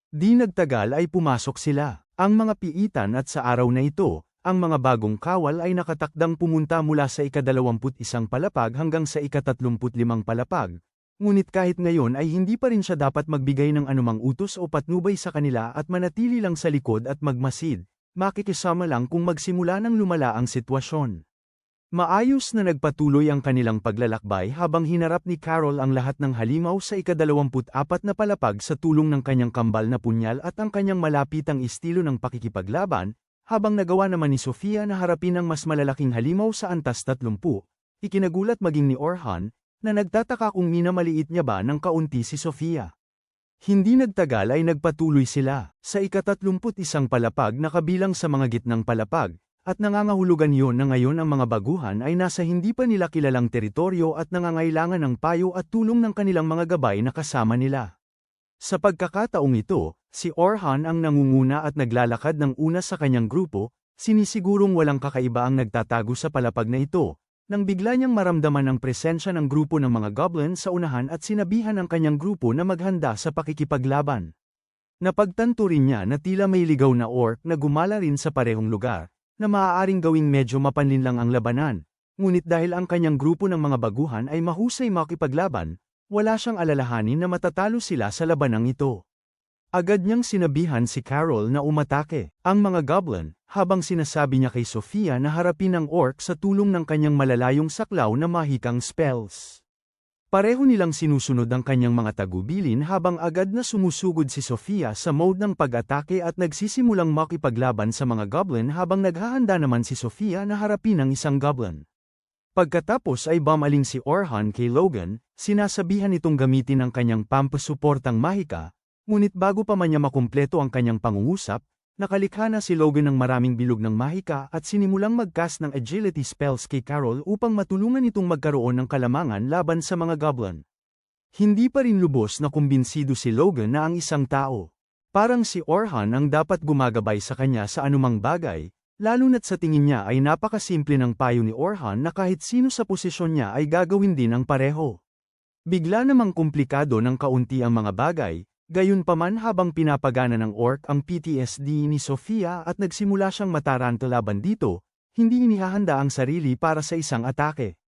Di nagtagal ay pumasok sila. Ang mga piitan at sa araw na ito, ang mga bagong kawal ay nakatakdang pumunta mula sa ika-21 palapag hanggang sa ika-35 palapag. Ngunit kahit ngayon ay hindi pa rin siya dapat magbigay ng anumang utos o patnubay sa kanila at manatili lang sa likod at magmasid. Makikisama lang kung magsimula ng lumala ang sitwasyon. Maayos na nagpatuloy ang kanilang paglalakbay habang hinarap ni Carol ang lahat ng halimaw sa ika-24 na palapag sa tulong ng kanyang kambal na punyal at ang kanyang malapitang estilo ng pakikipaglaban, habang nagawa naman ni Sofia na harapin ang mas malalaking halimaw sa antas 30. Ikinagulat maging ni Orhan, na nagtataka kung minamaliit niya ba ng kaunti si Sofia. Hindi nagtagal ay nagpatuloy sila sa ika-31 palapag na kabilang sa mga gitnang palapag. At nangangahulugan yon na ngayon ang mga baguhan ay nasa hindi pa nila kilalang teritoryo at nangangailangan ng payo at tulong ng kanilang mga gabay na kasama nila. Sa pagkakataong ito, si Orhan ang nangunguna at naglalakad ng una sa kanyang grupo, sinisigurong walang kakaiba ang nagtatago sa palapag na ito, nang bigla niyang maramdaman ang presensya ng grupo ng mga goblin sa unahan at sinabihan ang kanyang grupo na maghanda sa pakikipaglaban. Napagtanto rin niya na tila may ligaw na orc na gumala rin sa parehong lugar, na maaaring gawing medyo mapanlinlang ang labanan, ngunit dahil ang kanyang grupo ng mga baguhan ay mahusay makipaglaban, wala siyang alalahanin na matatalo sila sa labanang ito. Agad niyang sinabihan si Carol na umatake ang mga goblin, habang sinasabi niya kay Sofia na harapin ang orc sa tulong ng kanyang malalayong saklaw na mahikang spells. Pareho nilang sinusunod ang kanyang mga tagubilin habang agad na sumusugod si Sofia sa mode ng pag-atake at nagsisimulang makipaglaban sa mga goblin habang naghahanda naman si Sofia na harapin ang isang goblin. Pagkatapos ay bumaling si Orhan kay Logan, sinasabihan itong gamitin ang kanyang pampasuportang mahika, ngunit bago pa man niya makumpleto ang kanyang pangungusap, nakalikha na si Logan ng maraming bilog ng mahika at sinimulang mag-cast ng agility spells kay Carol upang matulungan itong magkaroon ng kalamangan laban sa mga goblin. Hindi pa rin lubos na kumbinsido si Logan na ang isang tao. Parang si Orhan ang dapat gumagabay sa kanya sa anumang bagay, lalo na't sa tingin niya ay napakasimple ng payo ni Orhan na kahit sino sa posisyon niya ay gagawin din ang pareho. Bigla namang komplikado ng kaunti ang mga bagay. Gayunpaman habang pinapagana ng orc ang PTSD ni Sofia at nagsimula siyang mataranta laban dito, hindi inihahanda ang sarili para sa isang atake.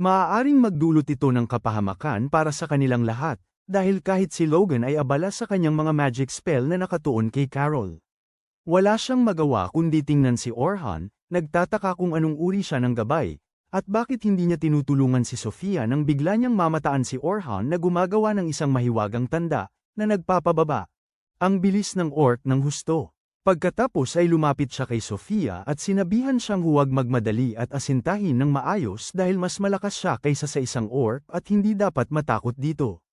Maaaring magdulot ito ng kapahamakan para sa kanilang lahat, dahil kahit si Logan ay abala sa kanyang mga magic spell na nakatuon kay Carol. Wala siyang magawa kundi tingnan si Orhan, nagtataka kung anong uri siya ng gabay, at bakit hindi niya tinutulungan si Sofia nang bigla niyang mamataan si Orhan na gumagawa ng isang mahiwagang tanda, na nagpapababa. Ang bilis ng orc ng husto. Pagkatapos ay lumapit siya kay Sofia at sinabihan siyang huwag magmadali at asintahin ng maayos dahil mas malakas siya kaysa sa isang orc at hindi dapat matakot dito.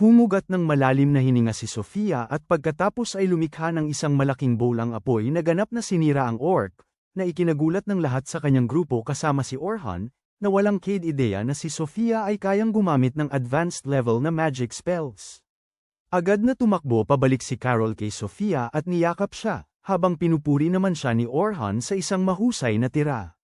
Humugat ng malalim na hininga si Sofia at pagkatapos ay lumikha ng isang malaking bolang apoy na ganap na sinira ang orc, na ikinagulat ng lahat sa kanyang grupo kasama si Orhan, na walang ideya na si Sofia ay kayang gumamit ng advanced level na magic spells. Agad na tumakbo pabalik si Carol kay Sofia at niyakap siya, habang pinupuri naman siya ni Orhan sa isang mahusay na tira.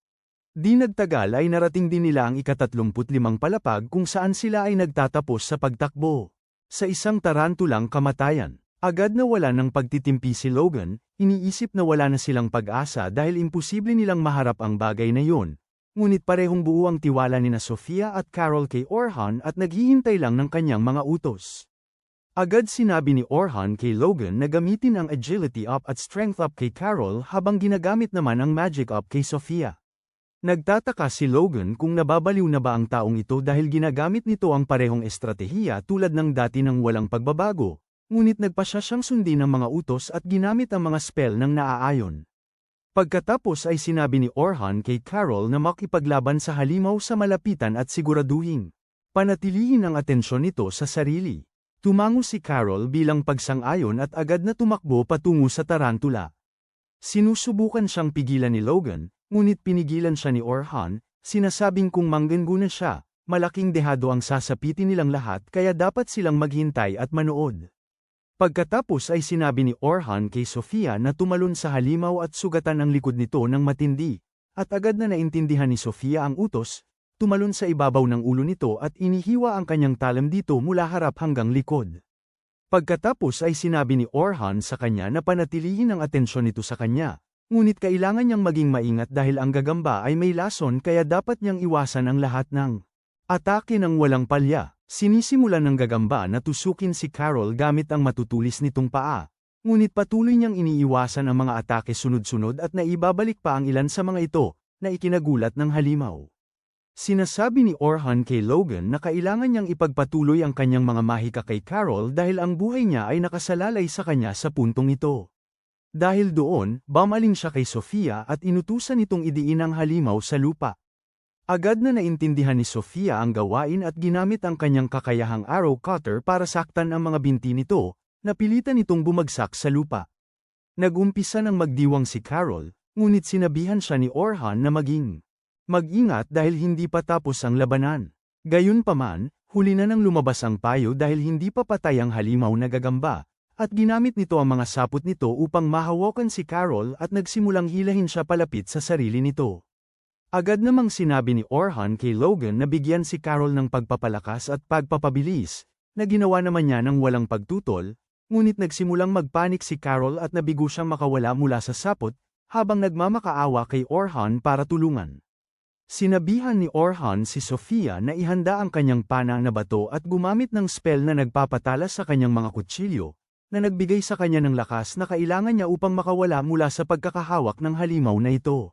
Di nagtagal ay narating din nila ang ika-35 palapag kung saan sila ay nagtatapos sa pagtakbo. Sa isang tarantulang kamatayan, agad na wala ng pagtitimpi si Logan, iniisip na wala na silang pag-asa dahil imposible nilang maharap ang bagay na yun. Ngunit parehong buo ang tiwala nina Sofia at Carol kay Orhan at naghihintay lang ng kanyang mga utos. Agad sinabi ni Orhan kay Logan na gamitin ang agility up at strength up kay Carol habang ginagamit naman ang magic up kay Sofia. Nagtataka si Logan kung nababaliw na ba ang taong ito dahil ginagamit nito ang parehong estratehiya tulad ng dati ng walang pagbabago, ngunit nagpasya siyang sundin ang mga utos at ginamit ang mga spell ng naaayon. Pagkatapos ay sinabi ni Orhan kay Carol na makipaglaban sa halimaw sa malapitan at siguraduhin panatilihin ang atensyon nito sa sarili. Tumango si Carol bilang pagsang-ayon at agad na tumakbo patungo sa tarantula. Sinusubukan siyang pigilan ni Logan, ngunit pinigilan siya ni Orhan, sinasabing kung mangganguna siya, malaking dehado ang sasapitin nilang lahat kaya dapat silang maghintay at manood. Pagkatapos ay sinabi ni Orhan kay Sofia na tumalon sa halimaw at sugatan ang likod nito ng matindi, at agad na naintindihan ni Sofia ang utos, tumalon sa ibabaw ng ulo nito at inihiwa ang kanyang talam dito mula harap hanggang likod. Pagkatapos ay sinabi ni Orhan sa kanya na panatilihin ang atensyon nito sa kanya. Ngunit kailangan niyang maging maingat dahil ang gagamba ay may lason kaya dapat niyang iwasan ang lahat ng atake ng walang palya. Sinisimulan ng gagamba na tusukin si Carol gamit ang matutulis nitong paa. Ngunit patuloy niyang iniiwasan ang mga atake sunod-sunod at naibabalik pa ang ilan sa mga ito, na ikinagulat ng halimaw. Sinasabi ni Orhan kay Logan na kailangan niyang ipagpatuloy ang kanyang mga mahika kay Carol dahil ang buhay niya ay nakasalalay sa kanya sa puntong ito. Dahil doon, bumaling siya kay Sofia at inutusan itong idiin ang halimaw sa lupa. Agad na naintindihan ni Sofia ang gawain at ginamit ang kanyang kakayahang arrow cutter para saktan ang mga binti nito, napilitan itong bumagsak sa lupa. Nagumpisa ng magdiwang si Carol, ngunit sinabihan siya ni Orhan na mag-ingat dahil hindi pa tapos ang labanan. Gayunpaman, huli na nang lumabas ang payo dahil hindi pa patay ang halimaw na gagamba. At ginamit nito ang mga sapot nito upang mahawakan si Carol at nagsimulang hilahin siya palapit sa sarili nito. Agad namang sinabi ni Orhan kay Logan na bigyan si Carol ng pagpapalakas at pagpapabilis, na ginawa naman niya ng walang pagtutol, ngunit nagsimulang magpanik si Carol at nabigo siyang makawala mula sa sapot, habang nagmamakaawa kay Orhan para tulungan. Sinabihan ni Orhan si Sofia na ihanda ang kanyang pana na bato at gumamit ng spell na nagpapatalas sa kanyang mga kutsilyo, na nagbigay sa kanya ng lakas na kailangan niya upang makawala mula sa pagkakahawak ng halimaw na ito.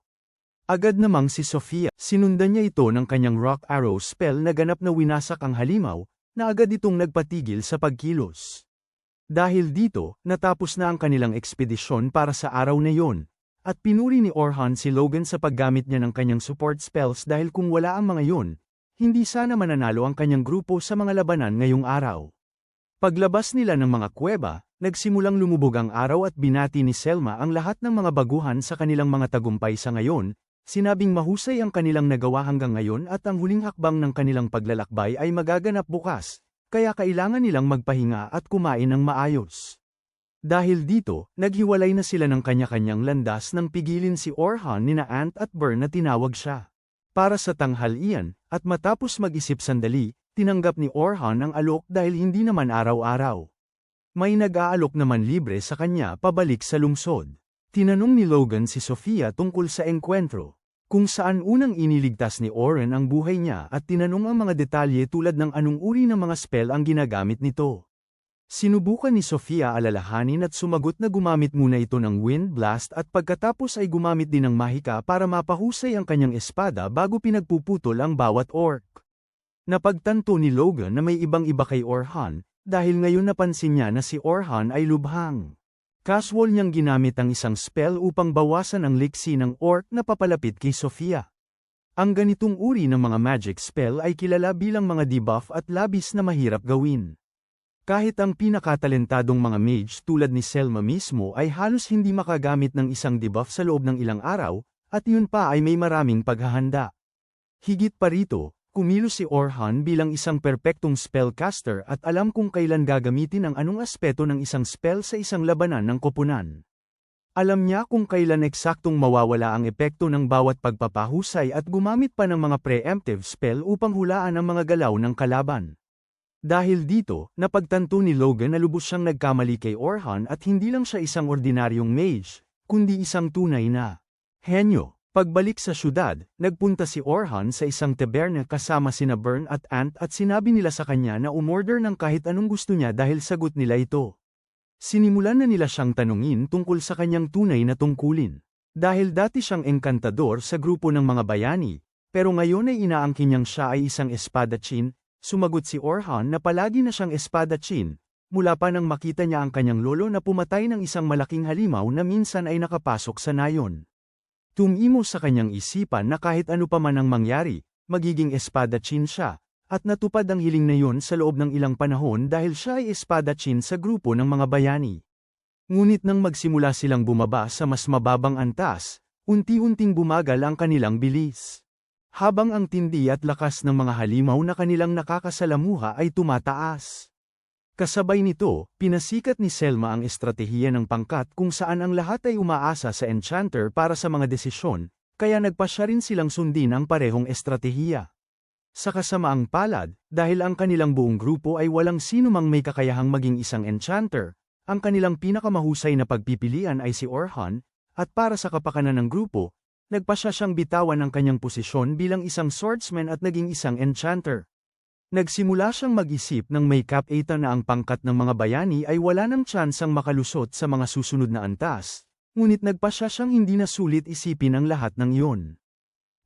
Agad namang si Sofia, sinundan niya ito ng kanyang rock arrow spell na ganap na winasak ang halimaw, na agad itong nagpatigil sa pagkilos. Dahil dito, natapos na ang kanilang ekspedisyon para sa araw na yon, at pinuri ni Orhan si Logan sa paggamit niya ng kanyang support spells dahil kung wala ang mga yon, hindi sana mananalo ang kanyang grupo sa mga labanan ngayong araw. Paglabas nila ng mga kuweba, nagsimulang lumubog ang araw at binati ni Selma ang lahat ng mga baguhan sa kanilang mga tagumpay sa ngayon, sinabing mahusay ang kanilang nagawa hanggang ngayon at ang huling hakbang ng kanilang paglalakbay ay magaganap bukas, kaya kailangan nilang magpahinga at kumain ng maayos. Dahil dito, naghiwalay na sila ng kanya-kanyang landas nang pigilin si Orhan nina Ant at Burn na tinawag siya para sa tanghalian, at matapos mag-isip sandali, tinanggap ni Orhan ang alok dahil hindi naman araw-araw. May nag-aalok naman libre sa kanya pabalik sa lungsod. Tinanong ni Logan si Sofia tungkol sa engkwentro, kung saan unang iniligtas ni Oren ang buhay niya at tinanong ang mga detalye tulad ng anong uri ng mga spell ang ginagamit nito. Sinubukan ni Sofia alalahanin at sumagot na gumamit muna ito ng wind blast at pagkatapos ay gumamit din ng mahika para mapahusay ang kanyang espada bago pinagpuputol ang bawat orc. Napagtanto ni Logan na may ibang-iba kay Orhan, dahil ngayon napansin niya na si Orhan ay lubhang casual niyang ginamit ang isang spell upang bawasan ang liksi ng orc na papalapit kay Sofia. Ang ganitong uri ng mga magic spell ay kilala bilang mga debuff at labis na mahirap gawin. Kahit ang pinakatalentadong mga mage tulad ni Selma mismo ay halos hindi makagamit ng isang debuff sa loob ng ilang araw, at yun pa ay may maraming paghahanda. Higit pa rito, kumilos si Orhan bilang isang perpektong spellcaster at alam kung kailan gagamitin ang anong aspeto ng isang spell sa isang labanan ng koponan. Alam niya kung kailan eksaktong mawawala ang epekto ng bawat pagpapahusay at gumamit pa ng mga preemptive spell upang hulaan ang mga galaw ng kalaban. Dahil dito, napagtanto ni Logan na lubos siyang nagkamali kay Orhan at hindi lang siya isang ordinaryong mage, kundi isang tunay na henyo. Pagbalik sa syudad, nagpunta si Orhan sa isang taberna kasama sina Bern at Ant at sinabi nila sa kanya na umorder ng kahit anong gusto niya dahil sagot nila ito. Sinimulan na nila siyang tanungin tungkol sa kanyang tunay na tungkulin. Dahil dati siyang engkantador sa grupo ng mga bayani, pero ngayon ay inaangkin niyang siya ay isang espadachim, sumagot si Orhan na palagi na siyang espadachim, mula pa nang makita niya ang kanyang lolo na pumatay ng isang malaking halimaw na minsan ay nakapasok sa nayon. Tumimo sa kanyang isipan na kahit ano pa man ang mangyari, magiging espadachim siya. At natupad ang hiling na yun sa loob ng ilang panahon dahil siya ay espadachim sa grupo ng mga bayani. Ngunit nang magsimula silang bumaba sa mas mababang antas, unti-unting bumagal ang kanilang bilis. Habang ang tindi at lakas ng mga halimaw na kanilang nakakasalamuha ay tumataas. Kasabay nito, pinasikat ni Selma ang estratehiya ng pangkat kung saan ang lahat ay umaasa sa enchanter para sa mga desisyon, kaya nagpasya rin silang sundin ang parehong estratehiya. Sa kasamaang palad, dahil ang kanilang buong grupo ay walang sinumang may kakayahang maging isang enchanter, ang kanilang pinakamahusay na pagpipilian ay si Orhan, at para sa kapakanan ng grupo, nagpasya siyang bitawan ang kanyang posisyon bilang isang swordsman at naging isang enchanter. Nagsimula siyang mag-isip ng may kapita na ang pangkat ng mga bayani ay wala ng tsansang makalusot sa mga susunod na antas, ngunit nagpasya siyang hindi na sulit isipin ang lahat ng iyon.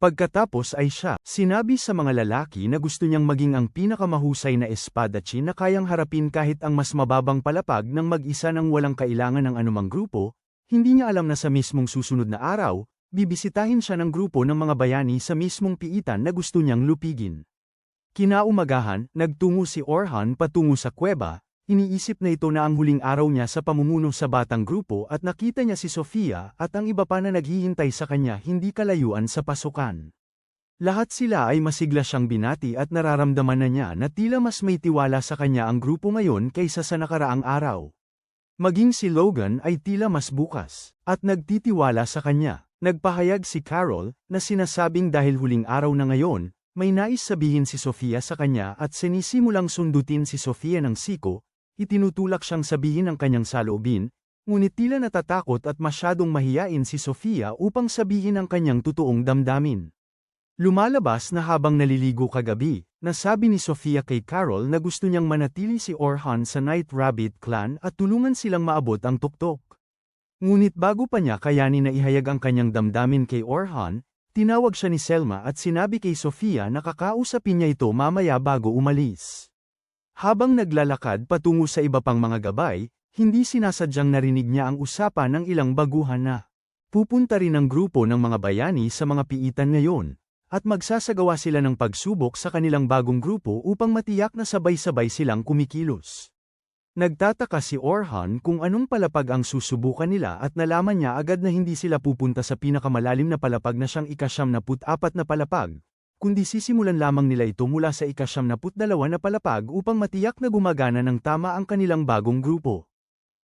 Pagkatapos ay siya, sinabi sa mga lalaki na gusto niyang maging ang pinakamahusay na espadachim na kayang harapin kahit ang mas mababang palapag ng mag-isa nang walang kailangan ng anumang grupo, hindi niya alam na sa mismong susunod na araw, bibisitahin siya ng grupo ng mga bayani sa mismong piitan na gusto niyang lupigin. Kinaumagahan, nagtungo si Orhan patungo sa kuweba, iniisip na ito na ang huling araw niya sa pamumuno sa batang grupo at nakita niya si Sofia at ang iba pa na naghihintay sa kanya hindi kalayuan sa pasukan. Lahat sila ay masigla siyang binati at nararamdaman na niya na tila mas may tiwala sa kanya ang grupo ngayon kaysa sa nakaraang araw. Maging si Logan ay tila mas bukas, at nagtitiwala sa kanya. Nagpahayag si Carol, na sinasabing dahil huling araw na ngayon, may nais sabihin si Sofia sa kanya at sinisimulang sundutin si Sofia ng siko. Itinutulak siyang sabihin ang kanyang saloobin, ngunit tila natatakot at masyadong mahiyain si Sofia upang sabihin ang kanyang totoong damdamin. Lumalabas na habang naliligo kagabi, nasabi ni Sofia kay Carol na gusto niyang manatili si Orhan sa Night Rabbit clan at tulungan silang maabot ang tuktok. Ngunit bago pa niya kayanin na ihayag ang kanyang damdamin kay Orhan, tinawag siya ni Selma at sinabi kay Sofia na kakausapin niya ito mamaya bago umalis. Habang naglalakad patungo sa iba pang mga gabay, hindi sinasadyang narinig niya ang usapan ng ilang baguhan na pupunta rin ang grupo ng mga bayani sa mga piitan ngayon, at magsasagawa sila ng pagsubok sa kanilang bagong grupo upang matiyak na sabay-sabay silang kumikilos. Nagtataka si Orhan kung anong palapag ang susubukan nila at nalaman niya agad na hindi sila pupunta sa pinakamalalim na palapag na siyang ika-74 na palapag, kundi sisimulan lamang nila ito mula sa ika-72 na palapag upang matiyak na gumagana ng tama ang kanilang bagong grupo.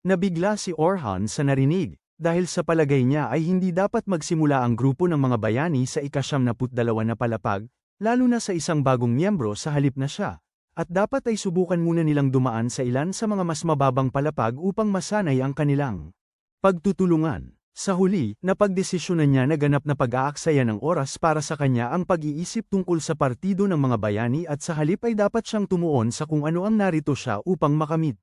Nabigla si Orhan sa narinig, dahil sa palagay niya ay hindi dapat magsimula ang grupo ng mga bayani sa ika-72 na palapag, lalo na sa isang bagong miyembro sa halip na siya, at dapat ay subukan muna nilang dumaan sa ilan sa mga mas mababang palapag upang masanay ang kanilang pagtutulungan. Sa huli, napagdesisyonan niya na ganap na pag-aaksaya ng oras para sa kanya ang pag-iisip tungkol sa partido ng mga bayani at sa halip ay dapat siyang tumuon sa kung ano ang narito siya upang makamit.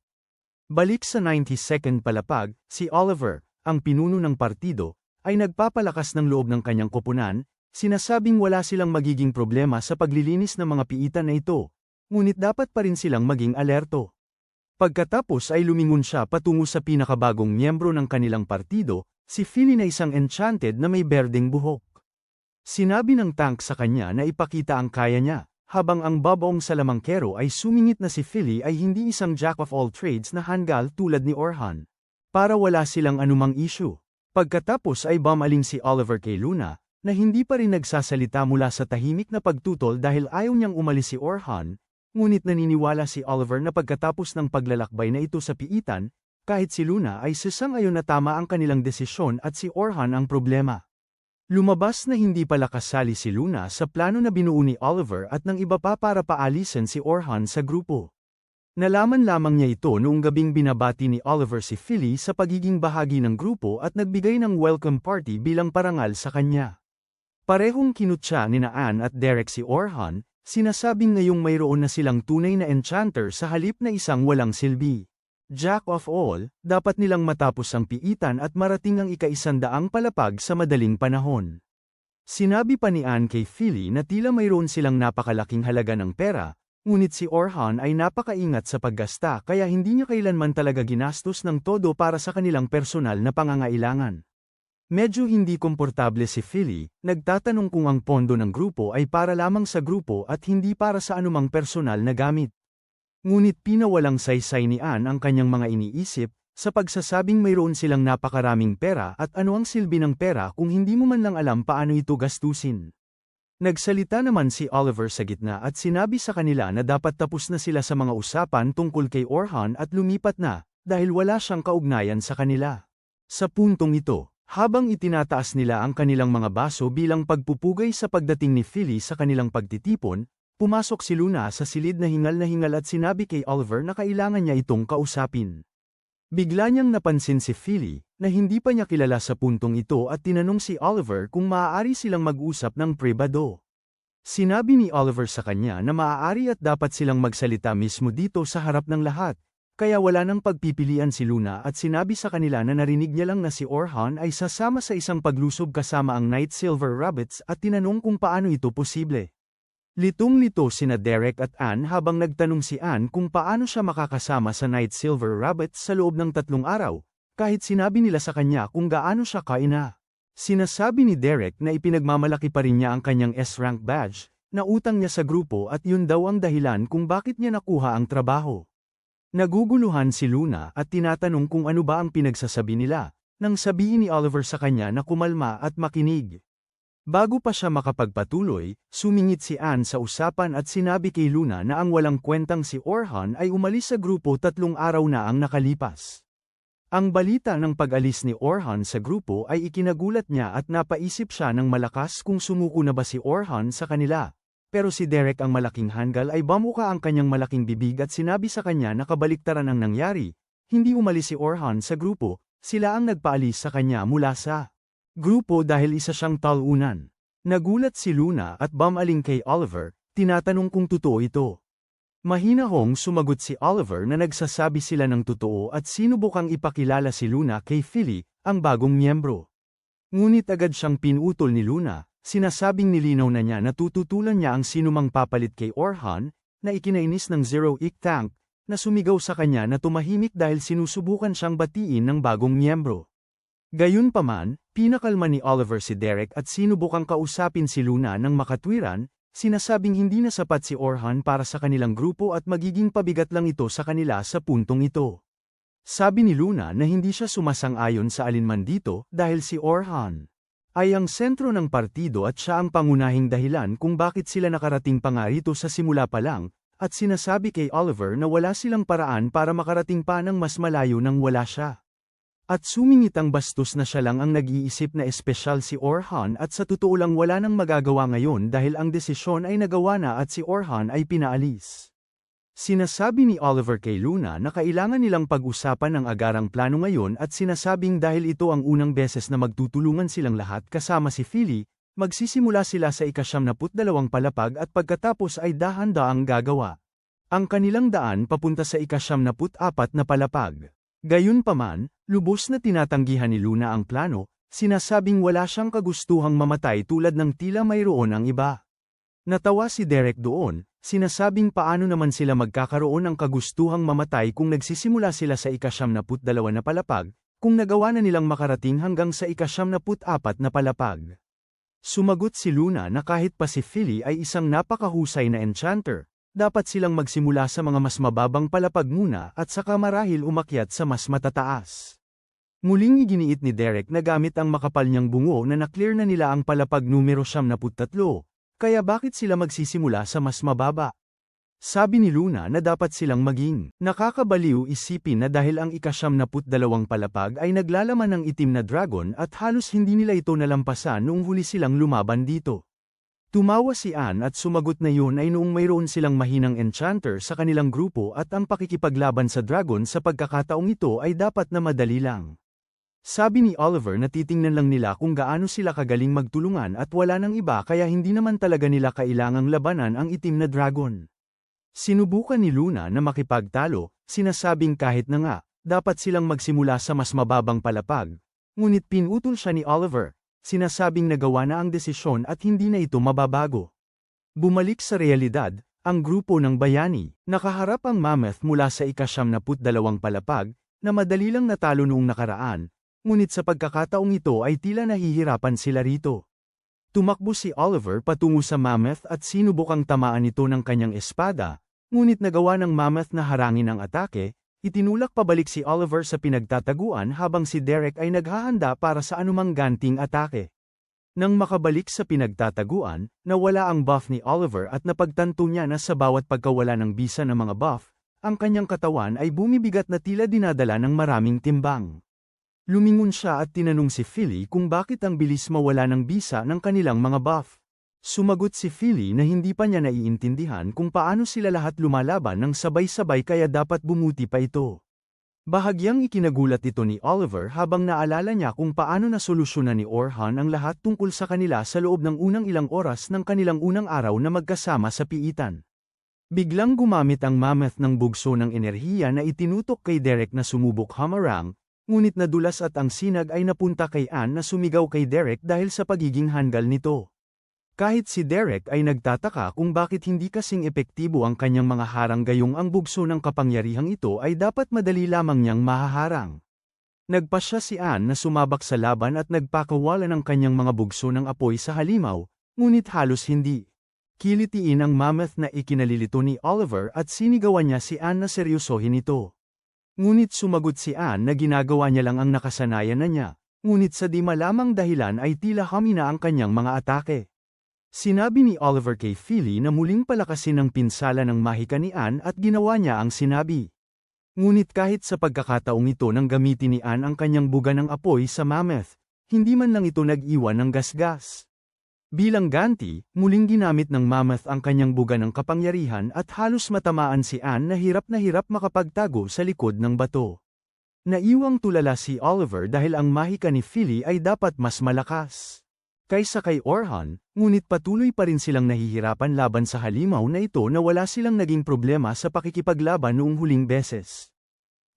Balik sa 92nd palapag, si Oliver, ang pinuno ng partido, ay nagpapalakas ng loob ng kanyang koponan, sinasabing wala silang magiging problema sa paglilinis ng mga piitan na ito, ngunit dapat pa rin silang maging alerto. Pagkatapos ay lumingon siya patungo sa pinakabagong miyembro ng kanilang partido, si Philly na isang enchanted na may berdeng buhok. Sinabi ng tank sa kanya na ipakita ang kaya niya, habang ang babaong salamangkero ay sumingit na si Philly ay hindi isang jack of all trades na hanggal tulad ni Orhan. Para wala silang anumang issue. Pagkatapos ay bumaling si Oliver kay Luna, na hindi pa rin nagsasalita mula sa tahimik na pagtutol dahil ayaw niyang umalis si Orhan, ngunit naniniwala si Oliver na pagkatapos ng paglalakbay na ito sa piitan, kahit si Luna ay sasang-ayon na tama ang kanilang desisyon at si Orhan ang problema. Lumabas na hindi pala kasali si Luna sa plano na binuo ni Oliver at ng iba pa para paalisin si Orhan sa grupo. Nalaman lamang niya ito noong gabing binabati ni Oliver si Philly sa pagiging bahagi ng grupo at nagbigay ng welcome party bilang parangal sa kanya. Parehong kinutya ni Anne at Derek si Orhan, sinasabing ngayong mayroon na silang tunay na enchanter sa halip na isang walang silbi. Jack of all, dapat nilang matapos ang piitan at marating ang ika-100 palapag sa madaling panahon. Sinabi pa ni Anne kay Philly na tila mayroon silang napakalaking halaga ng pera, ngunit si Orhan ay napakaingat sa paggasta kaya hindi niya kailanman talaga ginastos ng todo para sa kanilang personal na pangangailangan. Medyo hindi komportable si Philly, nagtatanong kung ang pondo ng grupo ay para lamang sa grupo at hindi para sa anumang personal na gamit. Ngunit pinawalang saysay ni Anne ang kanyang mga iniisip, sa pagsasabing mayroon silang napakaraming pera at ano ang silbi ng pera kung hindi mo man lang alam paano ito gastusin. Nagsalita naman si Oliver sa gitna at sinabi sa kanila na dapat tapos na sila sa mga usapan tungkol kay Orhan at lumipat na, dahil wala siyang kaugnayan sa kanila. Sa puntong ito, habang itinataas nila ang kanilang mga baso bilang pagpupugay sa pagdating ni Philly sa kanilang pagtitipon, pumasok si Luna sa silid na hingal at sinabi kay Oliver na kailangan niya itong kausapin. Bigla niyang napansin si Philly, na hindi pa niya kilala sa puntong ito at tinanong si Oliver kung maaari silang mag-usap ng pribado. Sinabi ni Oliver sa kanya na maaari at dapat silang magsalita mismo dito sa harap ng lahat, kaya wala nang pagpipilian si Luna at sinabi sa kanila na narinig niya lang na si Orhan ay sasama sa isang paglusob kasama ang Night Silver Rabbits at tinanong kung paano ito posible. Litong-lito sina Derek at Anne habang nagtanong si Anne kung paano siya makakasama sa Night Silver Rabbits sa loob ng 3 araw, kahit sinabi nila sa kanya kung gaano siya kaina. Sinasabi ni Derek na ipinagmamalaki pa rin niya ang kanyang S-rank badge, na utang niya sa grupo at yun daw ang dahilan kung bakit niya nakuha ang trabaho. Naguguluhan si Luna at tinatanong kung ano ba ang pinagsasabi nila, nang sabihin ni Oliver sa kanya na kumalma at makinig. Bago pa siya makapagpatuloy, sumingit si Anne sa usapan at sinabi kay Luna na ang walang kwentang si Orhan ay umalis sa grupo 3 araw na ang nakalipas. Ang balita ng pag-alis ni Orhan sa grupo ay ikinagulat niya at napaisip siya ng malakas kung sumuko na ba si Orhan sa kanila. Pero si Derek ang malaking hanggal ay bamuka ang kanyang malaking bibig at sinabi sa kanya na kabaliktaran ang nangyari, hindi umalis si Orhan sa grupo, sila ang nagpaalis sa kanya mula sa grupo dahil isa siyang talunan. Nagulat si Luna at bumaling kay Oliver, tinatanong kung totoo ito. Mahinahong sumagot si Oliver na nagsasabi sila ng totoo at sinubukang ipakilala si Luna kay Philly, ang bagong miyembro. Ngunit agad siyang pinutol ni Luna, sinasabing nilinaw na niya na tututulan niya ang sinumang papalit kay Orhan, na ikinainis ng Zero Ink Tank, na sumigaw sa kanya na tumahimik dahil sinusubukan siyang batiin ng bagong miyembro. Gayunpaman, pinakalma ni Oliver si Derek at sinubukang kausapin si Luna ng makatwiran, sinasabing hindi na sapat si Orhan para sa kanilang grupo at magiging pabigat lang ito sa kanila sa puntong ito. Sabi ni Luna na hindi siya sumasang-ayon sa alinman dito dahil si Orhan ay ang sentro ng partido at siya ang pangunahing dahilan kung bakit sila nakarating pa nga rito sa simula pa lang, at sinasabi kay Oliver na wala silang paraan para makarating pa ng mas malayo nang wala siya. At sumingit ang bastos na siya lang ang nag-iisip na espesyal si Orhan at sa totoo lang wala nang magagawa ngayon dahil ang desisyon ay nagawa na at si Orhan ay pinaalis. Sinasabi ni Oliver kay Luna na kailangan nilang pag-usapan ang agarang plano ngayon at sinasabing dahil ito ang unang beses na magtutulungan silang lahat kasama si Philly, magsisimula sila sa ika-72 palapag at pagkatapos ay dahan-daang gagawa ang kanilang daan papunta sa ika-74 na palapag. Gayunpaman, lubos na tinatanggihan ni Luna ang plano, sinasabing wala siyang kagustuhang mamatay tulad ng tila mayroon ang iba. Natawa si Derek doon, sinasabing paano naman sila magkakaroon ng kagustuhang mamatay kung nagsisimula sila sa ika-72 na palapag, kung nagawa na nilang makarating hanggang sa ika-74 na palapag. Sumagot si Luna na kahit pa si Philly ay isang napakahusay na enchanter, dapat silang magsimula sa mga mas mababang palapag muna at saka marahil umakyat sa mas matataas. Muling iginiit ni Derek na gamit ang makapal niyang bungo na naklear na nila ang palapag numero 73, kaya bakit sila magsisimula sa mas mababa? Sabi ni Luna na dapat silang maging nakakabaliw isipin na dahil ang ika-72 palapag ay naglalaman ng itim na dragon at halos hindi nila ito nalampasan noong huli silang lumaban dito. Tumawa si Anne at sumagot na yun ay noong mayroon silang mahinang enchanter sa kanilang grupo at ang pakikipaglaban sa dragon sa pagkakataong ito ay dapat na madali lang. Sabi ni Oliver na titingnan lang nila kung gaano sila kagaling magtulungan at wala nang iba kaya hindi naman talaga nila kailangang labanan ang itim na dragon. Sinubukan ni Luna na makipagtalo, sinasabing kahit na nga, dapat silang magsimula sa mas mababang palapag. Ngunit pinutol siya ni Oliver, sinasabing nagawa na ang desisyon at hindi na ito mababago. Bumalik sa realidad, ang grupo ng bayani, nakaharap ang mammoth mula sa ika-72 palapag, na madali lang natalo noong nakaraan, ngunit sa pagkakataong ito ay tila nahihirapan sila rito. Tumakbo si Oliver patungo sa mammoth at sinubukang tamaan ito ng kanyang espada, ngunit nagawa ng mammoth na harangin ang atake, itinulak pabalik si Oliver sa pinagtataguan habang si Derek ay naghahanda para sa anumang ganting atake. Nang makabalik sa pinagtataguan, nawala ang buff ni Oliver at napagtanto niya na sa bawat pagkawala ng bisa ng mga buff, ang kanyang katawan ay bumibigat na tila dinadala ng maraming timbang. Lumingon siya at tinanong si Philly kung bakit ang bilis mawala ng bisa ng kanilang mga buff. Sumagot si Philly na hindi pa niya naiintindihan kung paano sila lahat lumalaban ng sabay-sabay kaya dapat bumuti pa ito. Bahagyang ikinagulat ito ni Oliver habang naalala niya kung paano nasolusyonan ni Orhan ang lahat tungkol sa kanila sa loob ng unang ilang oras ng kanilang unang araw na magkasama sa piitan. Biglang gumamit ang mammoth ng bugso ng enerhiya na itinutok kay Derek na sumubok hamarang, ngunit nadulas at ang sinag ay napunta kay Anne na sumigaw kay Derek dahil sa pagiging handgal nito. Kahit si Derek ay nagtataka kung bakit hindi kasing epektibo ang kanyang mga harang gayong ang bugso ng kapangyarihang ito ay dapat madali lamang niyang mahaharang. Nagpasya si Anne na sumabak sa laban at nagpakawala ng kanyang mga bugso ng apoy sa halimaw, ngunit halos hindi. Kilitiin ang mammoth na ikinalilito ni Oliver at sinigawan niya si Anne na seryosohin ito. Ngunit sumagot si Anne na ginagawa niya lang ang nakasanayan na niya, ngunit sa di malamang dahilan ay tila hamina ang kanyang mga atake. Sinabi ni Oliver kay Philly na muling palakasin ang pinsala ng mahika ni Anne at ginawa niya ang sinabi. Ngunit kahit sa pagkakataong ito nang gamitin ni Anne ang kanyang buga ng apoy sa mammoth, hindi man lang ito nag-iwan ng gasgas. Bilang ganti, muling ginamit ng mammoth ang kanyang buga ng kapangyarihan at halos matamaan si Anne na hirap makapagtago sa likod ng bato. Naiwang tulala si Oliver dahil ang mahika ni Philly ay dapat mas malakas kaysa kay Orhan, ngunit patuloy pa rin silang nahihirapan laban sa halimaw na ito na wala silang naging problema sa pakikipaglaban noong huling beses.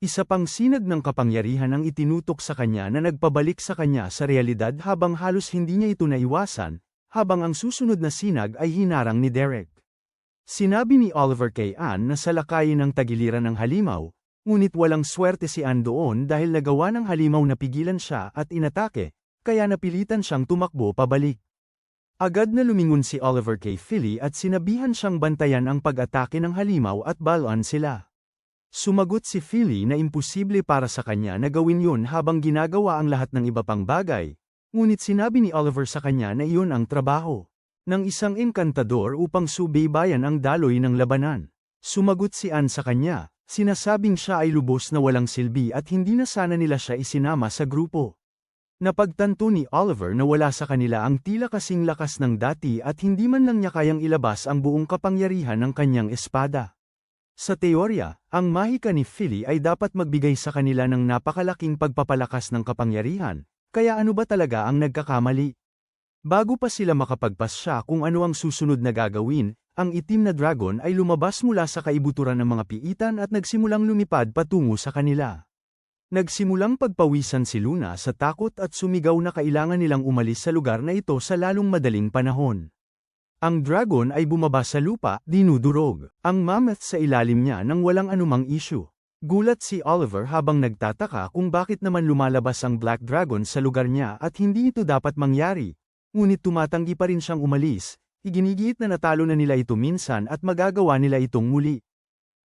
Isa pang sinag ng kapangyarihan ang itinutok sa kanya na nagpabalik sa kanya sa realidad habang halos hindi niya ito naiwasan, habang ang susunod na sinag ay hinarang ni Derek. Sinabi ni Oliver kay Anne na salakayin ang tagiliran ng halimaw, ngunit walang swerte si Anne doon dahil nagawa ng halimaw na pigilan siya at inatake, kaya napilitan siyang tumakbo pabalik. Agad na lumingon si Oliver kay Philly at sinabihan siyang bantayan ang pag-atake ng halimaw at balon sila. Sumagot si Philly na imposible para sa kanya na gawin yun habang ginagawa ang lahat ng iba pang bagay. Ngunit sinabi ni Oliver sa kanya na iyon ang trabaho ng isang engkantador upang subaybayan ang daloy ng labanan. Sumagot si Anne sa kanya, sinasabing siya ay lubos na walang silbi at hindi na sana nila siya isinama sa grupo. Napagtanto ni Oliver na wala sa kanila ang tila kasing lakas ng dati at hindi man lang niya kayang ilabas ang buong kapangyarihan ng kanyang espada. Sa teorya, ang mahika ni Philly ay dapat magbigay sa kanila ng napakalaking pagpapalakas ng kapangyarihan. Kaya ano ba talaga ang nagkakamali? Bago pa sila makapagpasya kung ano ang susunod na gagawin, ang itim na dragon ay lumabas mula sa kaibuturan ng mga piitan at nagsimulang lumipad patungo sa kanila. Nagsimulang pagpawisan si Luna sa takot at sumigaw na kailangan nilang umalis sa lugar na ito sa lalong madaling panahon. Ang dragon ay bumaba sa lupa, dinudurog ang mammoth sa ilalim niya nang walang anumang issue. Gulat si Oliver habang nagtataka kung bakit naman lumalabas ang Black Dragon sa lugar niya at hindi ito dapat mangyari. Ngunit tumatanggi pa rin siyang umalis, iginigiit na natalo na nila ito minsan at magagawa nila itong muli.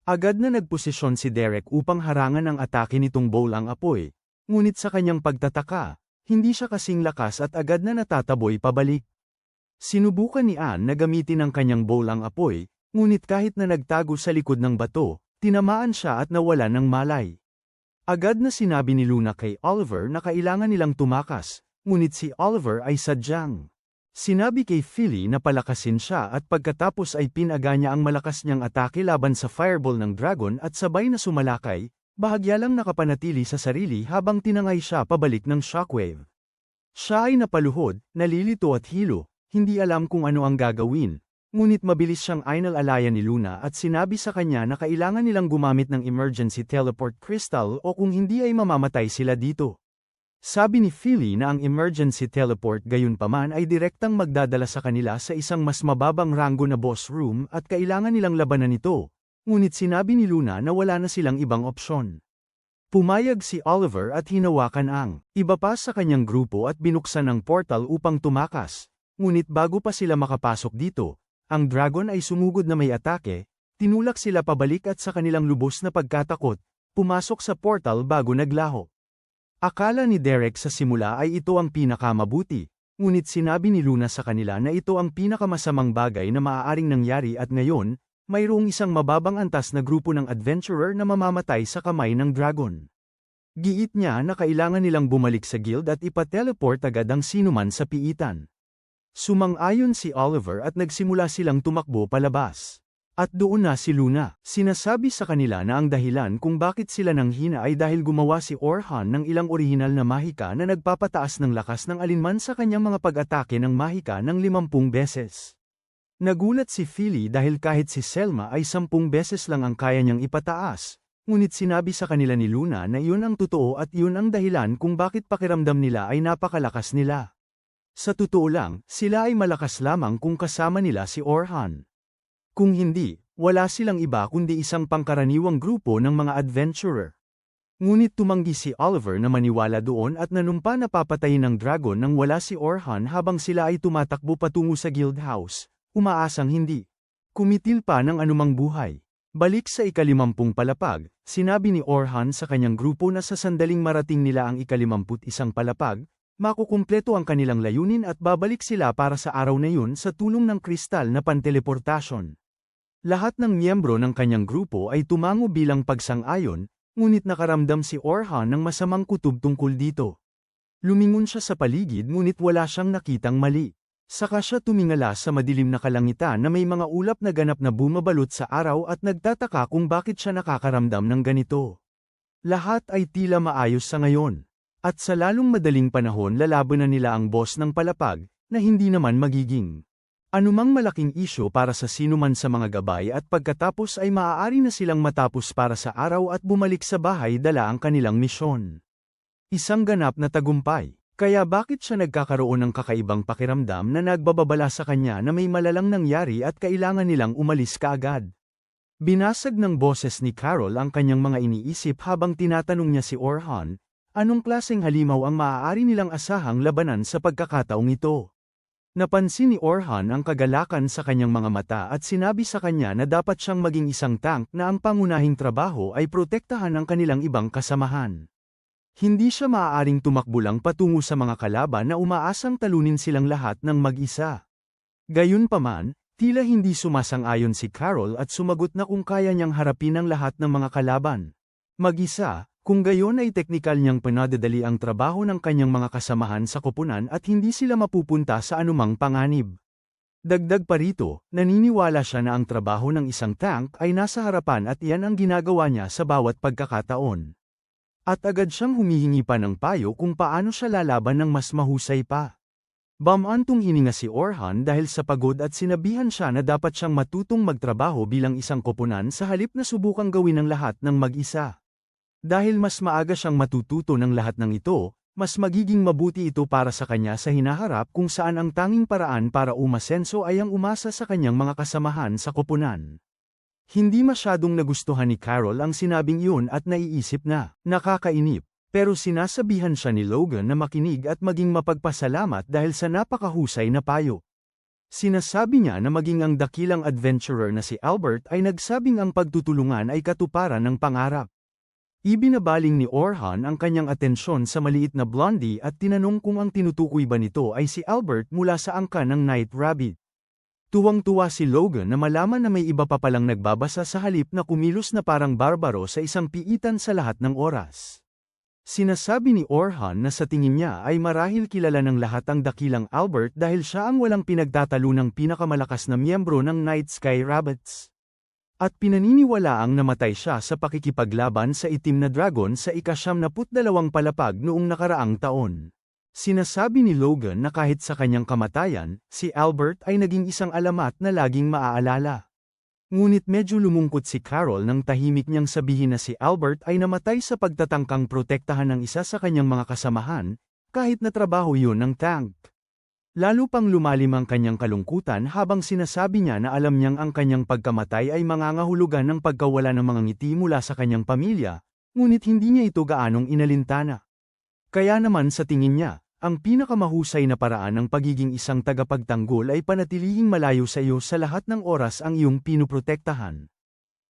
Agad na nagposisyon si Derek upang harangan ang atake nitong bowl ang apoy, ngunit sa kanyang pagtataka, hindi siya kasing lakas at agad na natataboy pabalik. Sinubukan ni Anne na gamitin ang kanyang bowl ang apoy, Ngunit kahit na nagtago sa likod ng bato, tinamaan siya at nawala ng malay. Agad na sinabi ni Luna kay Oliver na kailangan nilang tumakas, ngunit si Oliver ay sadyang. Sinabi kay Philly na palakasin siya at pagkatapos ay pinaga niya ang malakas niyang atake laban sa fireball ng dragon at sabay na sumalakay, bahagya lang nakapanatili sa sarili habang tinangay siya pabalik ng shockwave. Siya ay napaluhod, nalilito at hilo, hindi alam kung ano ang gagawin. Ngunit mabilis siyang inalalayan ni Luna at sinabi sa kanya na kailangan nilang gumamit ng emergency teleport crystal o kung hindi ay mamamatay sila dito. Sabi ni Philly na ang emergency teleport gayunpaman ay direktang magdadala sa kanila sa isang mas mababang ranggo na boss room at kailangan nilang labanan ito, ngunit sinabi ni Luna na wala na silang ibang opsyon. Pumayag si Oliver at hinawakan ang iba pa sa kanyang grupo at binuksan ang portal upang tumakas, ngunit bago pa sila makapasok dito, ang dragon ay sumugod na may atake, tinulak sila pabalik at sa kanilang lubos na pagkatakot, pumasok sa portal bago naglaho. Akala ni Derek sa simula ay ito ang pinakamabuti, ngunit sinabi ni Luna sa kanila na ito ang pinakamasamang bagay na maaaring nangyari at ngayon, mayroong isang mababang antas na grupo ng adventurer na mamamatay sa kamay ng dragon. Giit niya na kailangan nilang bumalik sa guild at ipateleport agad ang sinuman sa piitan. Sumang-ayon si Oliver at nagsimula silang tumakbo palabas. At doon na si Luna. Sinasabi sa kanila na ang dahilan kung bakit sila nanghina ay dahil gumawa si Orhan ng ilang orihinal na mahika na nagpapataas ng lakas ng alinman sa kanyang mga pag-atake ng mahika ng 50 beses. Nagulat si Philly dahil kahit si Selma ay 10 beses lang ang kaya niyang ipataas, ngunit sinabi sa kanila ni Luna na iyon ang totoo at iyon ang dahilan kung bakit pakiramdam nila ay napakalakas nila. Sa totoo lang, sila ay malakas lamang kung kasama nila si Orhan. Kung hindi, wala silang iba kundi isang pangkaraniwang grupo ng mga adventurer. Ngunit tumanggi si Oliver na maniwala doon at nanumpa na papatayin ng dragon nang wala si Orhan habang sila ay tumatakbo patungo sa guild house, umaasang hindi kumitil pa ng anumang buhay. Balik sa ika-50 palapag, sinabi ni Orhan sa kanyang grupo na sa sandaling marating nila ang ika-51 palapag, makukumpleto ang kanilang layunin at babalik sila para sa araw na yun sa tulong ng kristal na panteleportasyon. Lahat ng miyembro ng kanyang grupo ay tumango bilang pagsang-ayon, ngunit nakaramdam si Orhan ng masamang kutob tungkol dito. Lumingon siya sa paligid ngunit wala siyang nakitang mali. Saka siya tumingala sa madilim na kalangitan na may mga ulap na ganap na bumabalot sa araw at nagtataka kung bakit siya nakakaramdam ng ganito. Lahat ay tila maayos sa ngayon. At sa lalong madaling panahon lalabanan nila ang boss ng palapag, na hindi naman magiging anumang malaking isyo para sa sinuman sa mga gabay at pagkatapos ay maaari na silang matapos para sa araw at bumalik sa bahay dala ang kanilang misyon. Isang ganap na tagumpay. Kaya bakit siya nagkakaroon ng kakaibang pakiramdam na nagbababala sa kanya na may malalang nangyari at kailangan nilang umalis kaagad? Binasag ng boses ni Carol ang kanyang mga iniisip habang tinatanong niya si Orhan, anong klaseng halimaw ang maaari nilang asahang labanan sa pagkakataong ito? Napansin ni Orhan ang kagalakan sa kanyang mga mata at sinabi sa kanya na dapat siyang maging isang tank na ang pangunahing trabaho ay protektahan ang kanilang ibang kasamahan. Hindi siya maaaring tumakbo lang patungo sa mga kalaban na umaasang talunin silang lahat ng mag-isa. Gayunpaman, tila hindi sumasang-ayon si Carol at sumagot na kung kaya niyang harapin ang lahat ng mga kalaban mag-isa, kung gayon ay teknikal niyang pinadadali ang trabaho ng kanyang mga kasamahan sa koponan at hindi sila mapupunta sa anumang panganib. Dagdag pa rito, naniniwala siya na ang trabaho ng isang tank ay nasa harapan at iyan ang ginagawa niya sa bawat pagkakataon. At agad siyang humihingi pa ng payo kung paano siya lalaban ng mas mahusay pa. Bamantong hininga si Orhan dahil sa pagod at sinabihan siya na dapat siyang matutong magtrabaho bilang isang koponan sa halip na subukang gawin ang lahat ng mag-isa. Dahil mas maaga siyang matututo ng lahat ng ito, mas magiging mabuti ito para sa kanya sa hinaharap kung saan ang tanging paraan para umasenso ay ang umasa sa kanyang mga kasamahan sa koponan. Hindi masyadong nagustuhan ni Carol ang sinabing iyon at naiisip na, nakakainip, pero sinasabihan siya ni Logan na makinig at maging mapagpasalamat dahil sa napakahusay na payo. Sinasabi niya na maging ang dakilang adventurer na si Albert ay nagsabing ang pagtutulungan ay katuparan ng pangarap. Ibinabaling ni Orhan ang kanyang atensyon sa maliit na blondie at tinanong kung ang tinutukoy ba nito ay si Albert mula sa angkan ng Night Rabbit. Tuwang-tuwa si Logan na malaman na may iba pa palang nagbabasa sa halip na kumilos na parang barbaro sa isang piitan sa lahat ng oras. Sinasabi ni Orhan na sa tingin niya ay marahil kilala ng lahat ang dakilang Albert dahil siya ang walang pinagtatalunang pinakamalakas na miyembro ng Night Sky Rabbits. At pinaniniwalaang namatay siya sa pakikipaglaban sa itim na dragon sa ika-72 palapag noong nakaraang taon. Sinasabi ni Logan na kahit sa kanyang kamatayan, si Albert ay naging isang alamat na laging maaalala. Ngunit medyo lumungkot si Carol nang tahimik niyang sabihin na si Albert ay namatay sa pagtatangkang protektahan ng isa sa kanyang mga kasamahan, kahit na trabaho yun ng tank. Lalo pang lumalim ang kanyang kalungkutan habang sinasabi niya na alam niyang ang kanyang pagkamatay ay mangangahulugan ng pagkawala ng mga ngiti mula sa kanyang pamilya, ngunit hindi niya ito gaanong inalintana. Kaya naman sa tingin niya, ang pinakamahusay na paraan ng pagiging isang tagapagtanggol ay panatilihing malayo sa iyo sa lahat ng oras ang iyong pinuprotektahan.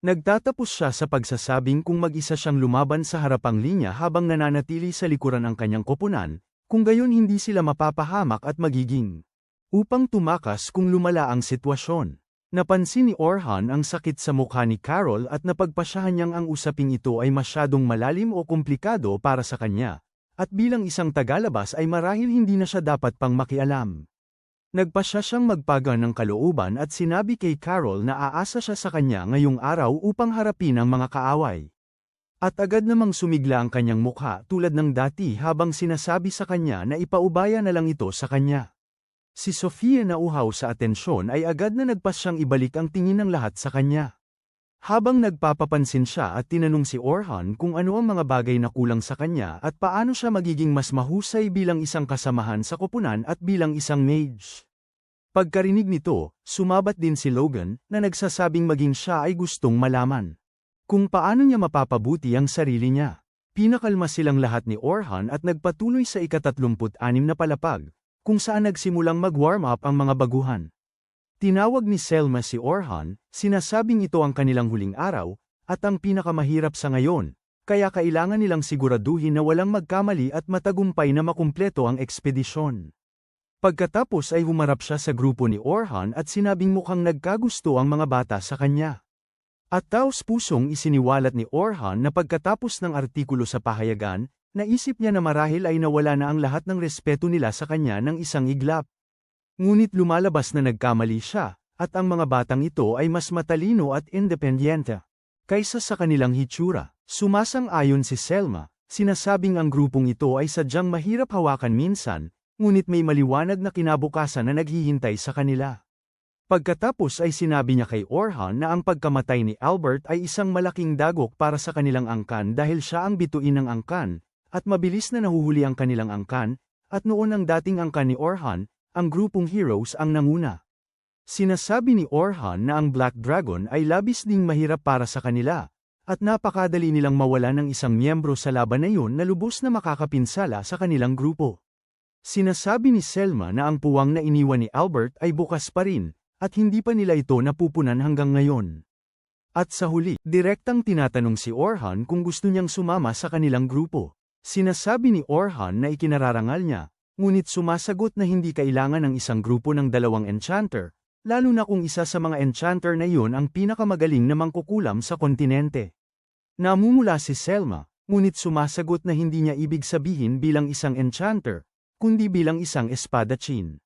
Nagtatapos siya sa pagsasabing kung mag-isa siyang lumaban sa harapang linya habang nananatili sa likuran ang kanyang koponan, kung gayon hindi sila mapapahamak at magiging upang tumakas kung lumala ang sitwasyon. Napansin ni Orhan ang sakit sa mukha ni Carol at napagpasyahan niyang ang usaping ito ay masyadong malalim o komplikado para sa kanya. At bilang isang tagalabas ay marahil hindi na siya dapat pang makialam. Nagpasya siyang magpaga ng kalooban at sinabi kay Carol na aasa siya sa kanya ngayong araw upang harapin ang mga kaaway. At agad namang sumigla ang kanyang mukha tulad ng dati habang sinasabi sa kanya na ipaubaya na lang ito sa kanya. Si Sofia na uhaw sa atensyon ay agad na nagpasyang ibalik ang tingin ng lahat sa kanya. Habang nagpapapansin siya at tinanong si Orhan kung ano ang mga bagay na kulang sa kanya at paano siya magiging mas mahusay bilang isang kasamahan sa koponan at bilang isang mage. Pagkarinig nito, sumabat din si Logan na nagsasabing maging siya ay gustong malaman kung paano niya mapapabuti ang sarili niya. Pinakalma silang lahat ni Orhan at nagpatuloy sa ika-36 na palapag, kung saan nagsimulang mag-warm up ang mga baguhan. Tinawag ni Selma si Orhan, sinasabing ito ang kanilang huling araw, at ang pinakamahirap sa ngayon, kaya kailangan nilang siguraduhin na walang magkamali at matagumpay na makumpleto ang ekspedisyon. Pagkatapos ay humarap siya sa grupo ni Orhan at sinabing mukhang nagkagusto ang mga bata sa kanya. At taos-pusong isiniwalat ni Orhan na pagkatapos ng artikulo sa pahayagan, naisip niya na marahil ay nawala na ang lahat ng respeto nila sa kanya ng isang iglap. Ngunit lumalabas na nagkamali siya, at ang mga batang ito ay mas matalino at independyente kaysa sa kanilang hitsura. Sumasang-ayon si Selma, sinasabing ang grupong ito ay sadyang mahirap hawakan minsan, ngunit may maliwanag na kinabukasan na naghihintay sa kanila. Pagkatapos ay sinabi niya kay Orhan na ang pagkamatay ni Albert ay isang malaking dagok para sa kanilang angkan dahil siya ang bituin ng angkan, at mabilis na nahuhuli ang kanilang angkan, at noon ang dating angkan ni Orhan, ang grupong Heroes ang nanguna. Sinasabi ni Orhan na ang Black Dragon ay labis ding mahirap para sa kanila, at napakadali nilang mawala ng isang miyembro sa laban na yun na lubos na makakapinsala sa kanilang grupo. Sinasabi ni Selma na ang puwang na iniwan ni Albert ay bukas pa rin, at hindi pa nila ito napupunan hanggang ngayon. At sa huli, direktang tinatanong si Orhan kung gusto niyang sumama sa kanilang grupo. Sinasabi ni Orhan na ikinararangal niya, ngunit sumasagot na hindi kailangan ng isang grupo ng 2 enchanter, lalo na kung isa sa mga enchanter na iyon ang pinakamagaling na mangkukulam sa kontinente. Namumula si Selma, ngunit sumasagot na hindi niya ibig sabihin bilang isang enchanter, kundi bilang isang espadachim.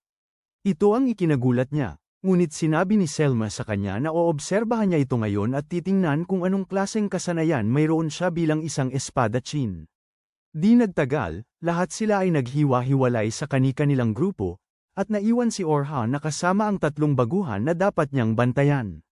Ito ang ikinagulat niya, ngunit sinabi ni Selma sa kanya na oobserbahan niya ito ngayon at titingnan kung anong klaseng kasanayan mayroon siya bilang isang espadachim. Di nagtagal, lahat sila ay naghiwa-hiwalay sa kani-kanilang grupo, at naiwan si Orhan na kasama ang 3 baguhan na dapat niyang bantayan.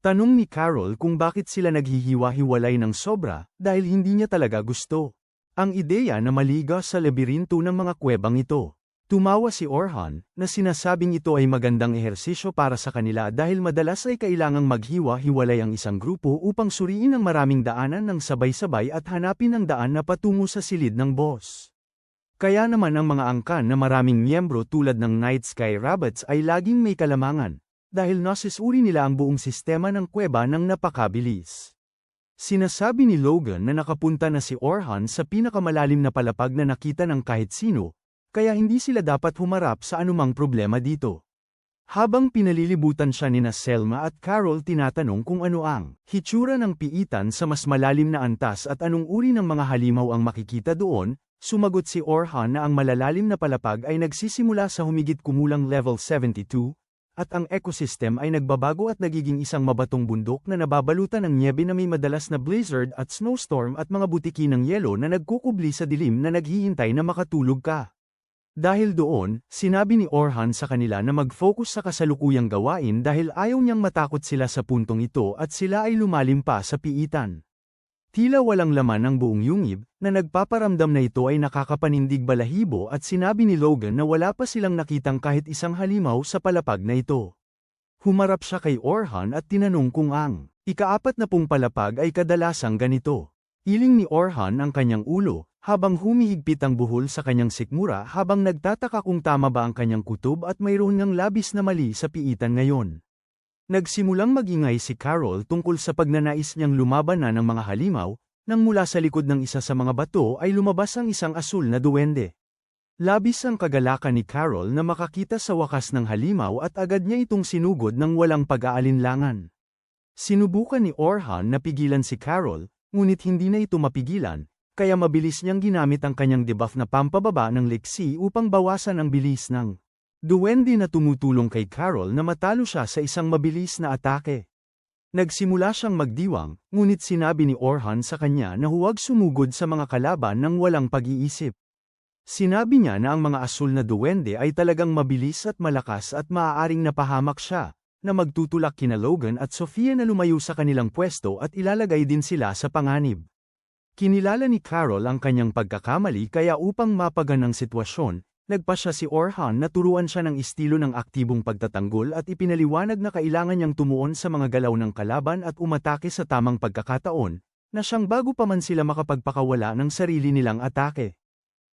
Tanong ni Carol kung bakit sila naghihiwa-hiwalay ng sobra, dahil hindi niya talaga gusto ang ideya na maliga sa labirinto ng mga kuwebang ito. Tumawa si Orhan, na sinasabing ito ay magandang ehersisyo para sa kanila dahil madalas ay kailangang maghiwa-hiwalay ang isang grupo upang suriin ang maraming daanan ng sabay-sabay at hanapin ang daan na patungo sa silid ng boss. Kaya naman ang mga angkan na maraming miyembro tulad ng Night Sky Rabbits ay laging may kalamangan, dahil nasusuri nila ang buong sistema ng kuweba ng napakabilis. Sinasabi ni Logan na nakapunta na si Orhan sa pinakamalalim na palapag na nakita ng kahit sino, kaya hindi sila dapat humarap sa anumang problema dito. Habang pinalilibutan siya nina Selma at Carol tinatanong kung ano ang hitsura ng piitan sa mas malalim na antas at anong uri ng mga halimaw ang makikita doon, sumagot si Orhan na ang malalalim na palapag ay nagsisimula sa humigit kumulang level 72, at ang ecosystem ay nagbabago at nagiging isang mabatong bundok na nababalutan ng nyebe na may madalas na blizzard at snowstorm at mga butiki ng yelo na nagkukubli sa dilim na naghihintay na makatulog ka. Dahil doon, sinabi ni Orhan sa kanila na mag-focus sa kasalukuyang gawain dahil ayaw niyang matakot sila sa puntong ito at sila ay lumalim pa sa piitan. Tila walang laman ang buong yungib, na nagpaparamdam na ito ay nakakapanindig balahibo at sinabi ni Logan na wala pa silang nakitang kahit isang halimaw sa palapag na ito. Humarap siya kay Orhan at tinanong kung ang ika-40 palapag ay kadalasang ganito. Iling ni Orhan ang kanyang ulo, habang humihigpit ang buhol sa kanyang sikmura habang nagtataka kung tama ba ang kanyang kutob at mayroon ngang labis na mali sa piitan ngayon. Nagsimulang magingay si Carol tungkol sa pagnanais niyang lumaban na ng mga halimaw, nang mula sa likod ng isa sa mga bato ay lumabas ang isang asul na duwende. Labis ang kagalakan ni Carol na makakita sa wakas ng halimaw at agad niya itong sinugod ng walang pag-aalinlangan. Sinubukan ni Orhan na pigilan si Carol, ngunit hindi na ito mapigilan, kaya mabilis niyang ginamit ang kanyang debuff na pampababa ng liksi upang bawasan ang bilis ng duwende na tumutulong kay Carol na matalo siya sa isang mabilis na atake. Nagsimula siyang magdiwang, ngunit sinabi ni Orhan sa kanya na huwag sumugod sa mga kalaban ng walang pag-iisip. Sinabi niya na ang mga asul na duwende ay talagang mabilis at malakas at maaaring napahamak siya, na magtutulak kina Logan at Sofia na lumayo sa kanilang pwesto at ilalagay din sila sa panganib. Kinilala ni Carol ang kanyang pagkakamali kaya upang mapagan ang sitwasyon, nagpa siya si Orhan na turuan siya ng estilo ng aktibong pagtatanggol at ipinaliwanag na kailangan niyang tumuon sa mga galaw ng kalaban at umatake sa tamang pagkakataon, na siyang bago pa man sila makapagpakawala ng sarili nilang atake.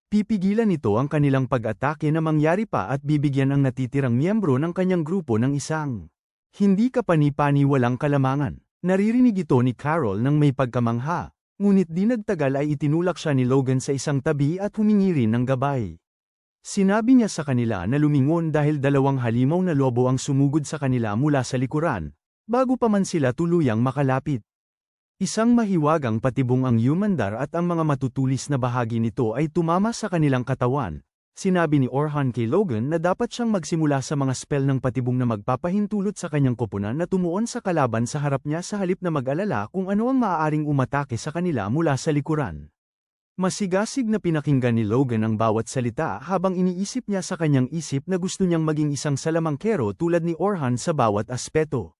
Pipigilan nito ang kanilang pag-atake na mangyari pa at bibigyan ang natitirang miyembro ng kanyang grupo ng isang hindi kapani-pani walang kalamangan. Naririnig ito ni Carol nang may pagkamangha, ngunit di nagtagal ay itinulak siya ni Logan sa isang tabi at humingi rin ng gabay. Sinabi niya sa kanila na lumingon dahil 2 halimaw na lobo ang sumugod sa kanila mula sa likuran, bago pa man sila tuluyang makalapit. Isang mahiwagang patibong ang Humandar at ang mga matutulis na bahagi nito ay tumama sa kanilang katawan. Sinabi ni Orhan kay Logan na dapat siyang magsimula sa mga spell ng patibong na magpapahintulot sa kanyang koponan na tumuon sa kalaban sa harap niya sa halip na mag-alala kung ano ang maaaring umatake sa kanila mula sa likuran. Masigasig na pinakinggan ni Logan ang bawat salita habang iniisip niya sa kanyang isip na gusto niyang maging isang salamangkero tulad ni Orhan sa bawat aspeto.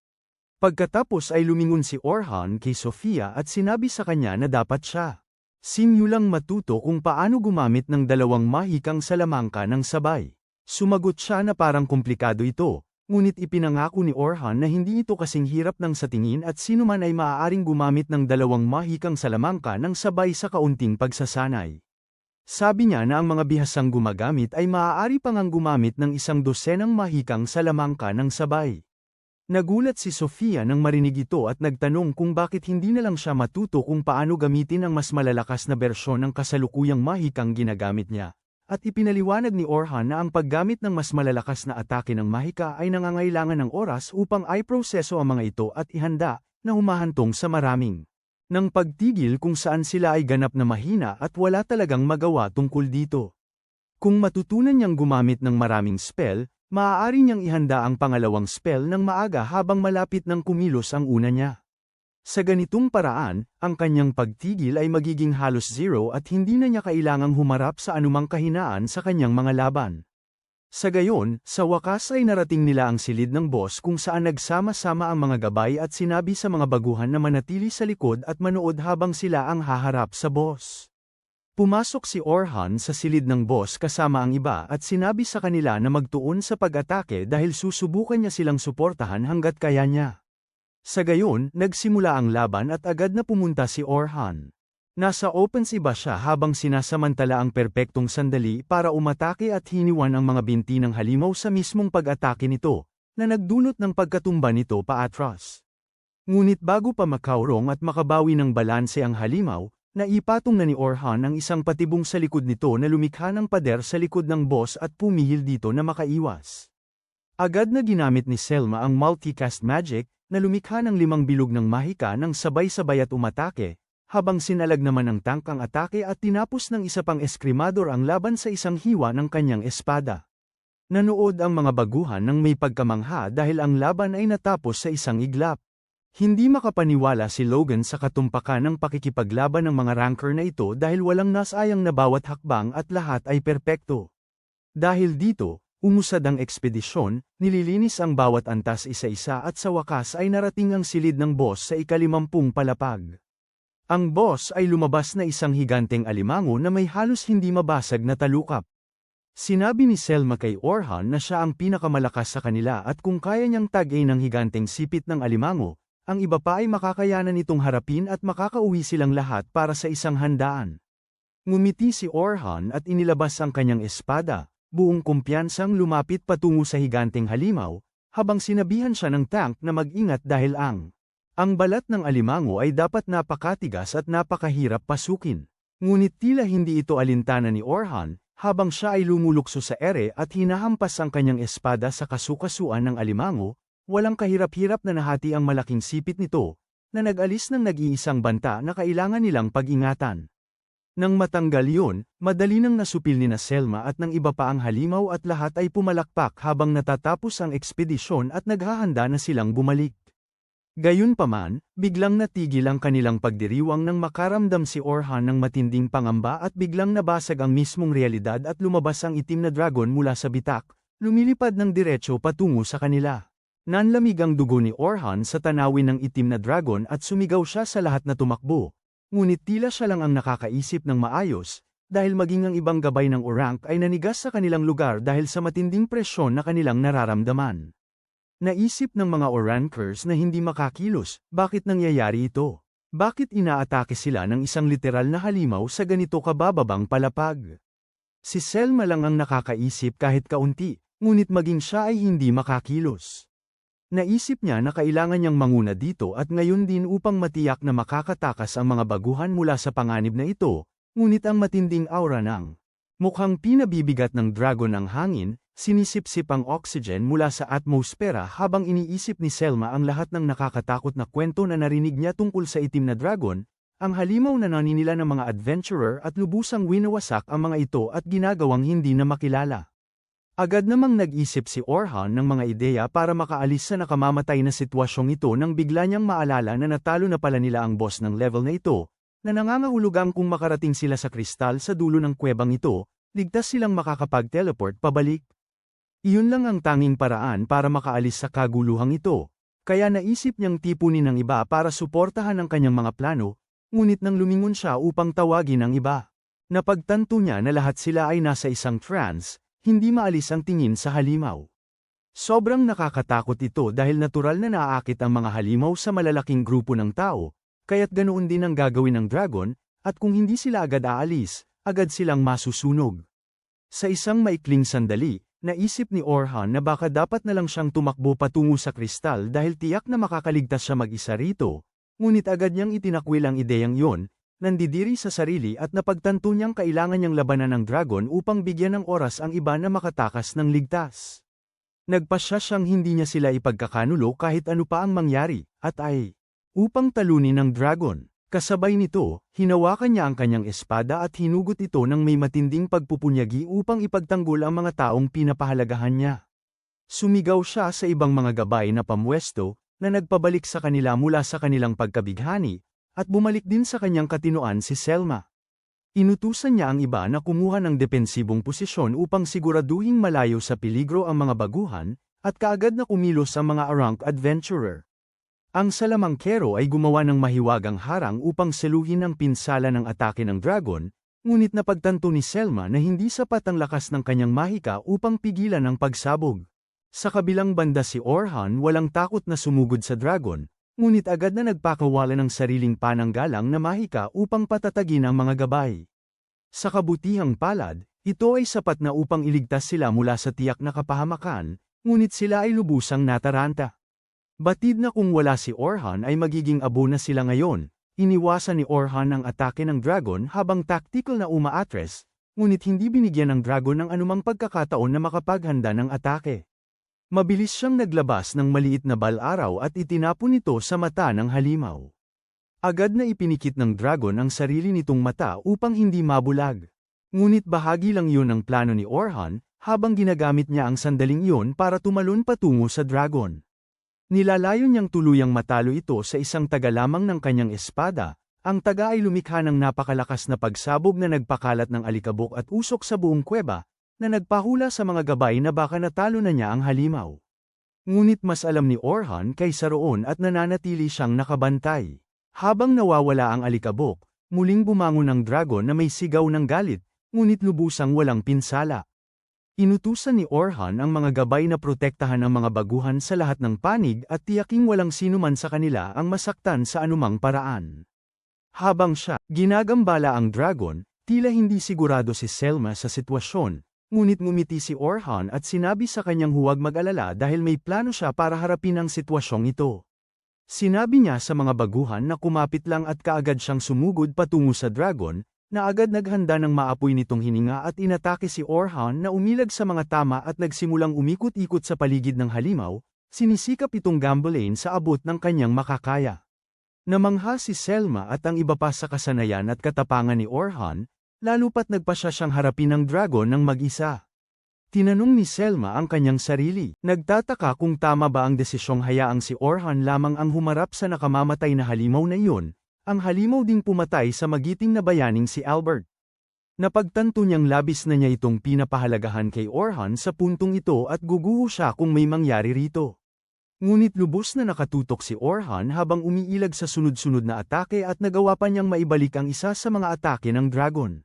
Pagkatapos ay lumingon si Orhan kay Sofia at sinabi sa kanya na dapat siya simulang matuto kung paano gumamit ng 2 mahikang salamangka ng sabay. Sumagot siya na parang komplikado ito, ngunit ipinangako ni Orhan na hindi ito kasing hirap ng sa tingin at sino man ay maaaring gumamit ng 2 mahikang salamangka ng sabay sa kaunting pagsasanay. Sabi niya na ang mga bihasang gumagamit ay maaari pang ang gumamit ng 100 mahikang salamangka ng sabay. Nagulat si Sofia nang marinig ito at nagtanong kung bakit hindi na lang siya matuto kung paano gamitin ang mas malalakas na bersyon ng kasalukuyang mahikang ginagamit niya. At ipinaliwanag ni Orhan na ang paggamit ng mas malalakas na atake ng mahika ay nangangailangan ng oras upang i-proseso ang mga ito at ihanda, na humahantong sa maraming nang pagtigil kung saan sila ay ganap na mahina at wala talagang magawa tungkol dito. Kung matutunan niyang gumamit ng maraming spell, maaari niyang ihanda ang pangalawang spell ng maaga habang malapit ng kumilos ang una niya. Sa ganitong paraan, ang kanyang pagtigil ay magiging halos 0 at hindi na niya kailangang humarap sa anumang kahinaan sa kanyang mga laban. Sa gayon, sa wakas ay narating nila ang silid ng boss kung saan nagsama-sama ang mga gabay at sinabi sa mga baguhan na manatili sa likod at manood habang sila ang haharap sa boss. Pumasok si Orhan sa silid ng boss kasama ang iba at sinabi sa kanila na magtuon sa pag-atake dahil susubukan niya silang suportahan hanggat kaya niya. Sa gayon, nagsimula ang laban at agad na pumunta si Orhan. Nasa open iba siya habang sinasamantala ang perpektong sandali para umatake at hiniwan ang mga binti ng halimaw sa mismong pag-atake nito, na nagdulot ng pagkatumba nito paatras. Ngunit bago pa makaurong at makabawi ng balanse ang halimaw, naipatong na ni Orhan ang isang patibong sa likod nito na lumikha ng pader sa likod ng boss at pumihil dito na makaiwas. Agad na ginamit ni Selma ang multicast magic, na lumikha ng 5 bilog ng mahika ng sabay-sabay at umatake, habang sinalag naman ng tank ang atake at tinapos ng isa pang eskrimador ang laban sa isang hiwa ng kanyang espada. Nanood ang mga baguhan ng may pagkamangha dahil ang laban ay natapos sa isang iglap. Hindi makapaniwala si Logan sa katumpakan ng pakikipaglaban ng mga ranker na ito dahil walang nasayang na bawat hakbang at lahat ay perpekto. Dahil dito, umusad ang ekspedisyon, nililinis ang bawat antas isa-isa at sa wakas ay narating ang silid ng boss sa ika-50 palapag. Ang boss ay lumabas na isang higanteng alimango na may halos hindi mabasag na talukap. Sinabi ni Selma kay Orhan na siya ang pinakamalakas sa kanila at kung kaya niyang tagay ng higanteng sipit ng alimango, ang iba pa ay makakayanan itong harapin at makakauwi silang lahat para sa isang handaan. Ngumiti si Orhan at inilabas ang kanyang espada, buong kumpiyansang lumapit patungo sa higanteng halimaw, habang sinabihan siya ng tank na mag-ingat dahil ang balat ng alimango ay dapat napakatigas at napakahirap pasukin. Ngunit tila hindi ito alintana ni Orhan, habang siya ay lumulukso sa ere at hinahampas ang kanyang espada sa kasukasuan ng alimango, walang kahirap-hirap na nahati ang malaking sipit nito, na nag-alis ng nag-iisang banta na kailangan nilang pag-ingatan. Nang matanggal yun, madali nang nasupil ni na Selma at ng iba pa ang halimaw at lahat ay pumalakpak habang natatapos ang ekspedisyon at naghahanda na silang bumalik. Gayunpaman, biglang natigil ang kanilang pagdiriwang nang makaramdam si Orhan ng matinding pangamba at biglang nabasag ang mismong realidad at lumabas ang itim na dragon mula sa bitak, lumilipad ng diretso patungo sa kanila. Nanlamig ang dugo ni Orhan sa tanawin ng itim na dragon at sumigaw siya sa lahat na tumakbo. Ngunit tila siya lang ang nakakaisip ng maayos, dahil maging ang ibang gabay ng Orank ay nanigas sa kanilang lugar dahil sa matinding presyon na kanilang nararamdaman. Naisip ng mga Orankers na hindi makakilos, bakit nangyayari ito? Bakit inaatake sila ng isang literal na halimaw sa ganito kabababang palapag? Si Selma lang ang nakakaisip kahit kaunti, ngunit maging siya ay hindi makakilos. Naisip niya na kailangan niyang manguna dito at ngayon din upang matiyak na makakatakas ang mga baguhan mula sa panganib na ito, ngunit ang matinding aura ng mukhang pinabibigat ng dragon ang hangin, sinisipsip ang oxygen mula sa atmosfera habang iniisip ni Selma ang lahat ng nakakatakot na kwento na narinig niya tungkol sa itim na dragon, ang halimaw na naninila ng mga adventurer at lubusang winawasak ang mga ito at ginagawang hindi na makilala. Agad namang nag-isip si Orhan ng mga ideya para makaalis sa nakamamatay na sitwasyong ito nang bigla niyang maalala na natalo na pala nila ang boss ng level na ito, na nangangahulugang kung makarating sila sa kristal sa dulo ng kuwebang ito, ligtas silang makakapag-teleport pabalik. Iyon lang ang tanging paraan para makaalis sa kaguluhang ito, kaya naisip niyang tipunin ng iba para suportahan ang kanyang mga plano, ngunit nang lumingon siya upang tawagin ang iba. Napagtanto niya na lahat sila ay nasa isang trance, hindi maalis ang tingin sa halimaw. Sobrang nakakatakot ito dahil natural na naaakit ang mga halimaw sa malalaking grupo ng tao, kaya't ganoon din ang gagawin ng dragon, at kung hindi sila agad aalis, agad silang masusunog. Sa isang maikling sandali, naisip ni Orhan na baka dapat na lang siyang tumakbo patungo sa kristal dahil tiyak na makakaligtas siya mag-isa rito, ngunit agad niyang itinakwil ang ideyang yon, nandidiri sa sarili at napagtanto niyang kailangan niyang labanan ng dragon upang bigyan ng oras ang iba na makatakas ng ligtas. Nagpasya siyang hindi niya sila ipagkakanulo kahit ano pa ang mangyari, at upang talunin ng dragon. Kasabay nito, hinawakan niya ang kanyang espada at hinugot ito ng may matinding pagpupunyagi upang ipagtanggol ang mga taong pinapahalagahan niya. Sumigaw siya sa ibang mga gabay na pamwesto, na nagpabalik sa kanila mula sa kanilang pagkabighani, at bumalik din sa kanyang katinoan si Selma. Inutusan niya ang iba na kumuha ng depensibong posisyon upang siguraduhing malayo sa peligro ang mga baguhan, at kaagad na kumilos ang mga Arank adventurer. Ang salamangkero ay gumawa ng mahiwagang harang upang seluhin ang pinsala ng atake ng dragon, ngunit napagtanto ni Selma na hindi sapat ang lakas ng kanyang mahika upang pigilan ang pagsabog. Sa kabilang banda si Orhan walang takot na sumugod sa dragon, ngunit agad na nagpakawala ng sariling pananggalang na mahika upang patatagin ang mga gabay. Sa kabutihang palad, ito ay sapat na upang iligtas sila mula sa tiyak na kapahamakan, ngunit sila ay lubusang nataranta. Batid na kung wala si Orhan ay magiging abo na sila ngayon, iniwasan ni Orhan ang atake ng dragon habang tactical na umaatres, ngunit hindi binigyan ng dragon ng anumang pagkakataon na makapaghanda ng atake. Mabilis siyang naglabas ng maliit na bal-araw at itinapon ito sa mata ng halimaw. Agad na ipinikit ng dragon ang sarili nitong mata upang hindi mabulag. Ngunit bahagi lang yun ng plano ni Orhan, habang ginagamit niya ang sandaling iyon para tumalon patungo sa dragon. Nilalayon niyang tuluyang matalo ito sa isang taga lamang ng kanyang espada. Ang taga ay lumikha ng napakalakas na pagsabog na nagpakalat ng alikabok at usok sa buong kuweba, na nagpahula sa mga gabay na baka natalo na niya ang halimaw. Ngunit mas alam ni Orhan kaysa roon at nananatili siyang nakabantay. Habang nawawala ang alikabok, muling bumangon ang dragon na may sigaw ng galit, ngunit lubusang walang pinsala. Inutusan ni Orhan ang mga gabay na protektahan ang mga baguhan sa lahat ng panig at tiyaking walang sinuman sa kanila ang masaktan sa anumang paraan. Habang siya, ginagambala ang dragon, tila hindi sigurado si Selma sa sitwasyon, ngunit ngumiti si Orhan at sinabi sa kanyang huwag mag-alala dahil may plano siya para harapin ang sitwasyong ito. Sinabi niya sa mga baguhan na kumapit lang at kaagad siyang sumugod patungo sa dragon, na agad naghanda ng maapoy nitong hininga at inatake si Orhan na umilag sa mga tama at nagsimulang umikot-ikot sa paligid ng halimaw, sinisikap itong gambalain sa abot ng kanyang makakaya. Namangha si Selma at ang iba pa sa kasanayan at katapangan ni Orhan, lalo pat nagpasya siyang harapin ang dragon ng mag-isa. Tinanong ni Selma ang kanyang sarili, nagtataka kung tama ba ang desisyong hayaang si Orhan lamang ang humarap sa nakamamatay na halimaw na iyon, ang halimaw ding pumatay sa magiting na bayaning si Albert. Napagtanto niyang labis na niya itong pinapahalagahan kay Orhan sa puntong ito at guguho siya kung may mangyari rito. Ngunit lubos na nakatutok si Orhan habang umiilag sa sunod-sunod na atake at nagawa pa niyang maibalik ang isa sa mga atake ng dragon.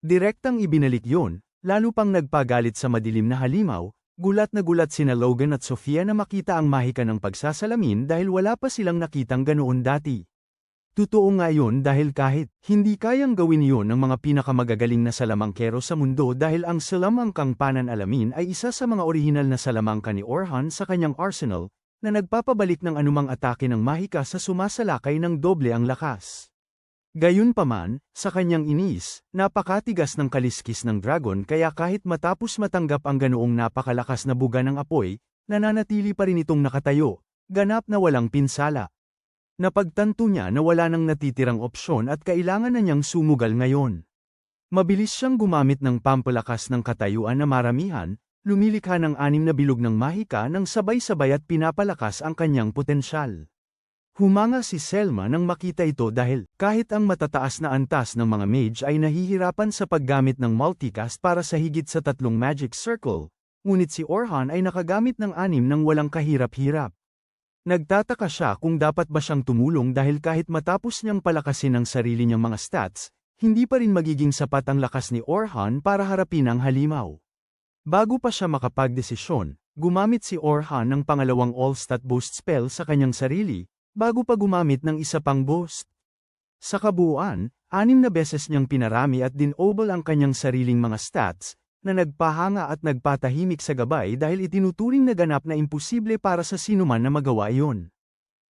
Direktang ibinalik yon, lalo pang nagpagalit sa madilim na halimaw, gulat na gulat sina Logan at Sofia na makita ang mahika ng pagsasalamin dahil wala pa silang nakitang ganoon dati. Totoo nga yun dahil kahit hindi kayang gawin yon ng mga pinakamagagaling na salamangkero sa mundo dahil ang salamangkang pananalamin ay isa sa mga orihinal na salamangka ni Orhan sa kanyang arsenal, na nagpapabalik ng anumang atake ng mahika sa sumasalakay ng doble ang lakas. Gayunpaman, sa kanyang inis, napakatigas ng kaliskis ng dragon kaya kahit matapos matanggap ang ganoong napakalakas na buga ng apoy, nananatili pa rin itong nakatayo, ganap na walang pinsala. Napagtanto niya na wala nang natitirang opsyon at kailangan na niyang sumugal ngayon. Mabilis siyang gumamit ng pampalakas ng katayuan na maramihan, lumilikha ng 6 na bilog ng mahika nang sabay-sabay at pinapalakas ang kanyang potensyal. Humanga si Selma nang makita ito dahil, kahit ang matataas na antas ng mga mage ay nahihirapan sa paggamit ng multicast para sa higit sa 3 magic circle, ngunit si Orhan ay nakagamit ng 6 nang walang kahirap-hirap. Nagtataka siya kung dapat ba siyang tumulong dahil kahit matapos niyang palakasin ang sarili niyang mga stats, hindi pa rin magiging sapat ang lakas ni Orhan para harapin ang halimaw. Bago pa siya makapagdesisyon, gumamit si Orhan ng pangalawang all-stat boost spell sa kanyang sarili, bago pa gumamit ng isa pang boost. Sa kabuuan, 6 na beses niyang pinarami at dinobol ang kanyang sariling mga stats, na nagpahanga at nagpatahimik sa gabay dahil itinuturing na ganap na imposible para sa sinuman na magawa iyon.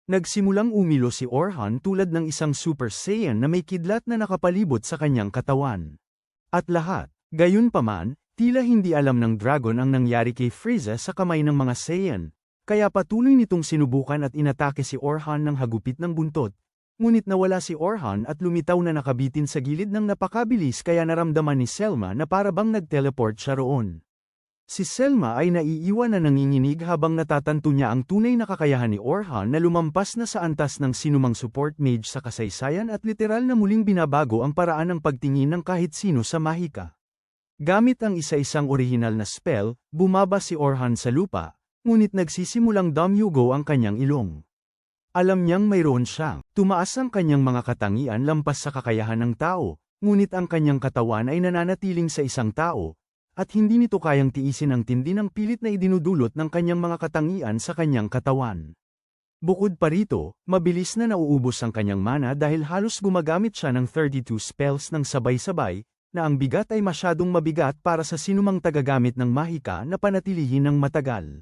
Nagsimulang umilo si Orhan tulad ng isang Super Saiyan na may kidlat na nakapalibot sa kanyang katawan. At lahat, gayunpaman, tila hindi alam ng dragon ang nangyari kay Frieza sa kamay ng mga Saiyan, kaya patuloy nitong sinubukan at inatake si Orhan ng hagupit ng buntot, ngunit nawala si Orhan at lumitaw na nakabitin sa gilid ng napakabilis kaya naramdaman ni Selma na para bang nag-teleport siya roon. Si Selma ay naiiwan na nanginginig habang natatanto niya ang tunay na kakayahan ni Orhan na lumampas na sa antas ng sinumang support mage sa kasaysayan at literal na muling binabago ang paraan ng pagtingin ng kahit sino sa mahika. Gamit ang isa-isang orihinal na spell, bumaba si Orhan sa lupa, ngunit nagsisimulang damyugo ang kanyang ilong. Alam niyang mayroon siyang, tumaas ang kanyang mga katangian lampas sa kakayahan ng tao, ngunit ang kanyang katawan ay nananatiling sa isang tao, at hindi nito kayang tiisin ang tindi ng pilit na idinudulot ng kanyang mga katangian sa kanyang katawan. Bukod pa rito, mabilis na nauubos ang kanyang mana dahil halos gumagamit siya ng 32 spells ng sabay-sabay, na ang bigat ay masyadong mabigat para sa sinumang tagagamit ng mahika na panatilihin ng matagal.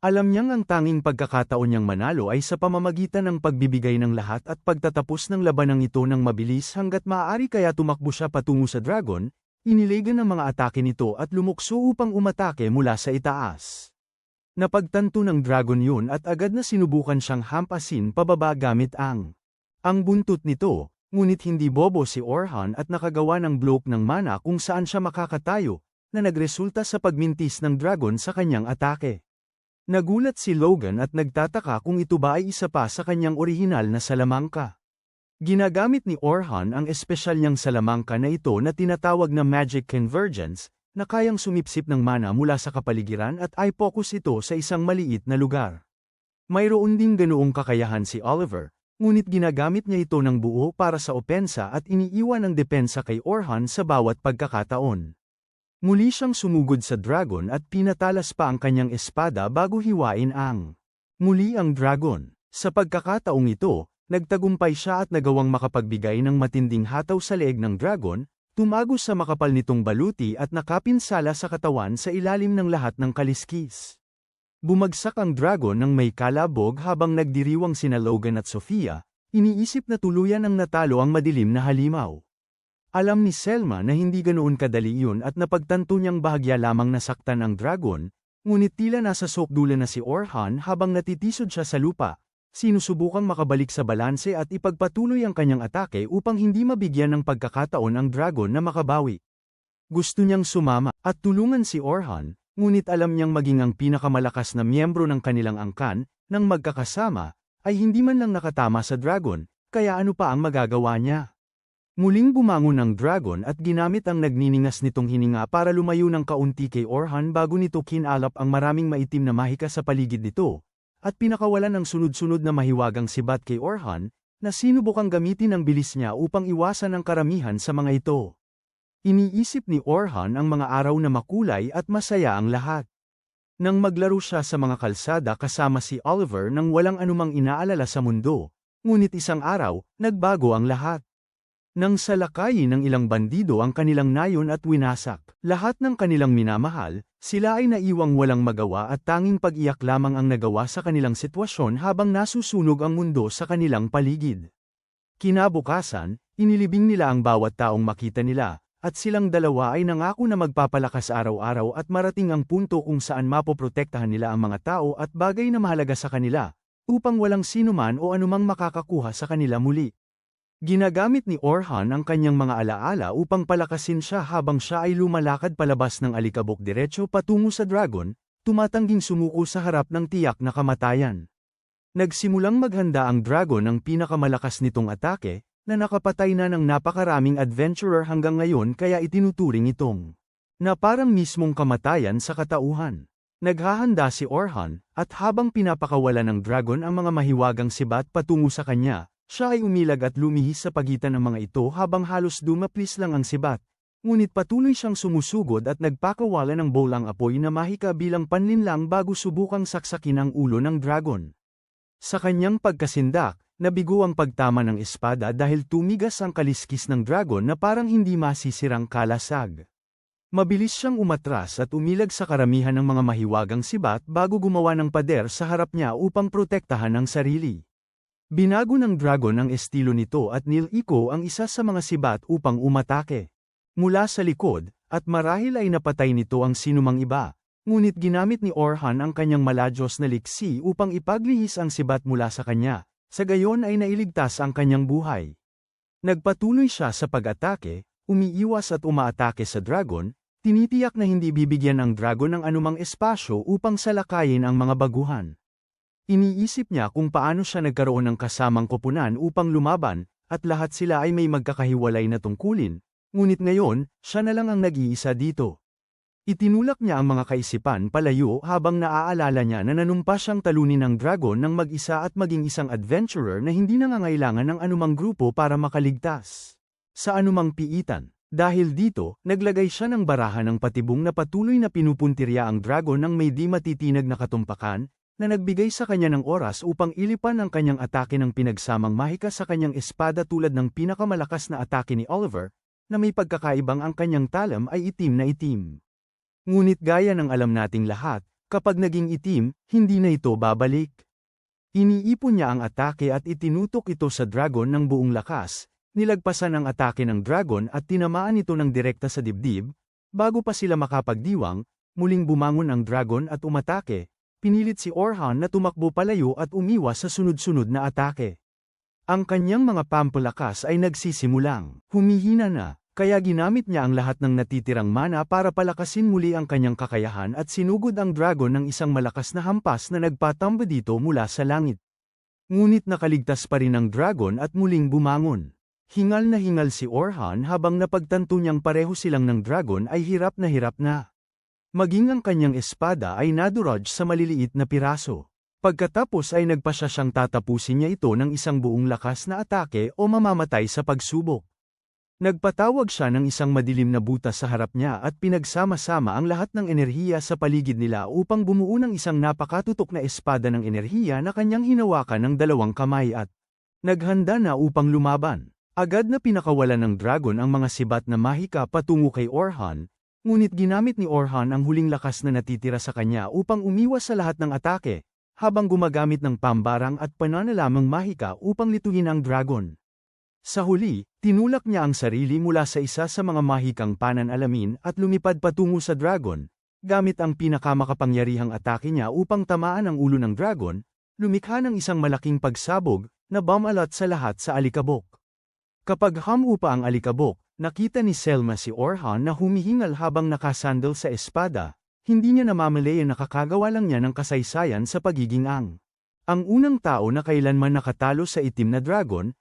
Alam niyang ang tanging pagkakataon niyang manalo ay sa pamamagitan ng pagbibigay ng lahat at pagtatapos ng labanang ito ng mabilis hanggat maaari kaya tumakbo siya patungo sa dragon, inilegan ng mga atake nito at lumukso upang umatake mula sa itaas. Napagtanto ng dragon yun at agad na sinubukan siyang hampasin pababa gamit ang buntot nito, ngunit hindi bobo si Orhan at nakagawa ng block ng mana kung saan siya makakatayo, na nagresulta sa pagmintis ng dragon sa kanyang atake. Nagulat si Logan at nagtataka kung ito ba ay isa pa sa kanyang orihinal na salamangka. Ginagamit ni Orhan ang espesyal niyang salamangka na ito na tinatawag na Magic Convergence, na kayang sumipsip ng mana mula sa kapaligiran at i-focus ito sa isang maliit na lugar. Mayroon ding ganoong kakayahan si Oliver, ngunit ginagamit niya ito ng buo para sa opensa at iniiwan ang depensa kay Orhan sa bawat pagkakataon. Muli siyang sumugod sa dragon at pinatalas pa ang kanyang espada bago hiwain muli ang dragon. Sa pagkakataong ito, nagtagumpay siya at nagawang makapagbigay ng matinding hataw sa leeg ng dragon, tumagos sa makapal nitong baluti at nakapinsala sa katawan sa ilalim ng lahat ng kaliskis. Bumagsak ang dragon ng may kalabog habang nagdiriwang sina Logan at Sofia, iniisip na tuluyan ang natalo ang madilim na halimaw. Alam ni Selma na hindi ganoon kadali iyon at napagtanto niyang bahagya lamang nasaktan ang dragon, ngunit tila nasa sokdulan na si Orhan habang natitisod siya sa lupa, sinusubukang makabalik sa balanse at ipagpatuloy ang kanyang atake upang hindi mabigyan ng pagkakataon ang dragon na makabawi. Gusto niyang sumama at tulungan si Orhan, ngunit alam niyang maging ang pinakamalakas na miyembro ng kanilang angkan, nang magkakasama, ay hindi man lang nakatama sa dragon, kaya ano pa ang magagawa niya? Muling bumangon ang dragon at ginamit ang nagniningas nitong hininga para lumayo ng kaunti kay Orhan bago nito kinalap ang maraming maitim na mahika sa paligid nito, at pinakawalan ng sunod-sunod na mahiwagang sibat kay Orhan, na sinubukang gamitin ang bilis niya upang iwasan ang karamihan sa mga ito. Iniisip ni Orhan ang mga araw na makulay at masaya ang lahat. Nang maglaro siya sa mga kalsada kasama si Oliver nang walang anumang inaalala sa mundo, ngunit isang araw, nagbago ang lahat. Nang salakayin ng ilang bandido ang kanilang nayon at winasak lahat ng kanilang minamahal, sila ay naiwang walang magawa at tanging pag-iyak lamang ang nagawa sa kanilang sitwasyon habang nasusunog ang mundo sa kanilang paligid. Kinabukasan, inilibing nila ang bawat taong makita nila, at silang dalawa ay nangako na magpapalakas araw-araw at marating ang punto kung saan mapoprotektahan nila ang mga tao at bagay na mahalaga sa kanila, upang walang sinuman o anumang makakakuha sa kanila muli. Ginagamit ni Orhan ang kanyang mga alaala upang palakasin siya habang siya ay lumalakad palabas ng alikabok diretso patungo sa dragon, tumatangging sumuko sa harap ng tiyak na kamatayan. Nagsimulang maghanda ang dragon ng pinakamalakas nitong atake, na nakapatay na ng napakaraming adventurer hanggang ngayon kaya itinuturing itong na parang mismong kamatayan sa katauhan. Naghahanda si Orhan, at habang pinapakawalan ng dragon ang mga mahiwagang sibat patungo sa kanya, siya ay umilag at lumihis sa pagitan ng mga ito habang halos dumaplis lang ang sibat, ngunit patuloy siyang sumusugod at nagpakawala ng bolang apoy na mahika bilang panlinlang bago subukang saksakin ang ulo ng dragon. Sa kanyang pagkasindak, nabigo ang pagtama ng espada dahil tumigas ang kaliskis ng dragon na parang hindi masisirang kalasag. Mabilis siyang umatras at umilag sa karamihan ng mga mahiwagang sibat bago gumawa ng pader sa harap niya upang protektahan ang sarili. Binago ng dragon ang estilo nito at niliko ang isa sa mga sibat upang umatake mula sa likod, at marahil ay napatay nito ang sinumang iba, ngunit ginamit ni Orhan ang kanyang maladyos na liksi upang ipaglihis ang sibat mula sa kanya, sa gayon ay nailigtas ang kanyang buhay. Nagpatuloy siya sa pag-atake, umiiwas at umaatake sa dragon, tinitiyak na hindi bibigyan ang dragon ng anumang espasyo upang salakayin ang mga baguhan. Iniisip niya kung paano siya nagkaroon ng kasamang koponan upang lumaban, at lahat sila ay may magkakahiwalay na tungkulin, ngunit ngayon, siya na lang ang nag-iisa dito. Itinulak niya ang mga kaisipan palayo habang naaalala niya na nanumpa siyang talunin ng dragon ng mag-isa at maging isang adventurer na hindi nangangailangan ng anumang grupo para makaligtas sa anumang piitan. Dahil dito, naglagay siya ng barahan ng patibong na patuloy na pinupuntirya ang dragon ng may di matitinag na katumpakan, na nagbigay sa kanya ng oras upang ilipan ang kanyang atake ng pinagsamang mahika sa kanyang espada tulad ng pinakamalakas na atake ni Oliver, na may pagkakaibang ang kanyang talam ay itim na itim. Ngunit gaya ng alam nating lahat, kapag naging itim, hindi na ito babalik. Iniipon niya ang atake at itinutok ito sa dragon ng buong lakas, nilagpasan ang atake ng dragon at tinamaan ito ng direkta sa dibdib, bago pa sila makapagdiwang, muling bumangon ang dragon at umatake, pinilit si Orhan na tumakbo palayo at umiwas sa sunod-sunod na atake. Ang kanyang mga pampalakas ay nagsisimulang humihina na, kaya ginamit niya ang lahat ng natitirang mana para palakasin muli ang kanyang kakayahan at sinugod ang dragon ng isang malakas na hampas na nagpatamba dito mula sa langit. Ngunit nakaligtas pa rin ang dragon at muling bumangon. Hingal na hingal si Orhan habang napagtanto niyang pareho silang ng dragon ay hirap na. Maging ang kanyang espada ay naduraj sa maliliit na piraso. Pagkatapos ay nagpasya siyang tatapusin niya ito ng isang buong lakas na atake o mamamatay sa pagsubok. Nagpatawag siya ng isang madilim na butas sa harap niya at pinagsama-sama ang lahat ng enerhiya sa paligid nila upang bumuo ng isang napakatutok na espada ng enerhiya na kanyang hinawakan ng dalawang kamay at naghanda na upang lumaban. Agad na pinakawalan ng dragon ang mga sibat na mahika patungo kay Orhan, ngunit ginamit ni Orhan ang huling lakas na natitira sa kanya upang umiwas sa lahat ng atake, habang gumagamit ng pambarang at pananalamang mahika upang lituhin ang dragon. Sa huli, tinulak niya ang sarili mula sa isa sa mga mahikang pananalamin at lumipad patungo sa dragon, gamit ang pinakamakapangyarihang atake niya upang tamaan ang ulo ng dragon, lumikha ng isang malaking pagsabog na bumalat sa lahat sa alikabok. Kapag humupa ang alikabok, nakita ni Selma si Orhan na humihingal habang nakasandal sa espada, hindi niya namamalaya na kakagawa lang niya ng kasaysayan sa pagiging ang unang tao na kailanman nakatalo sa itim na dragon,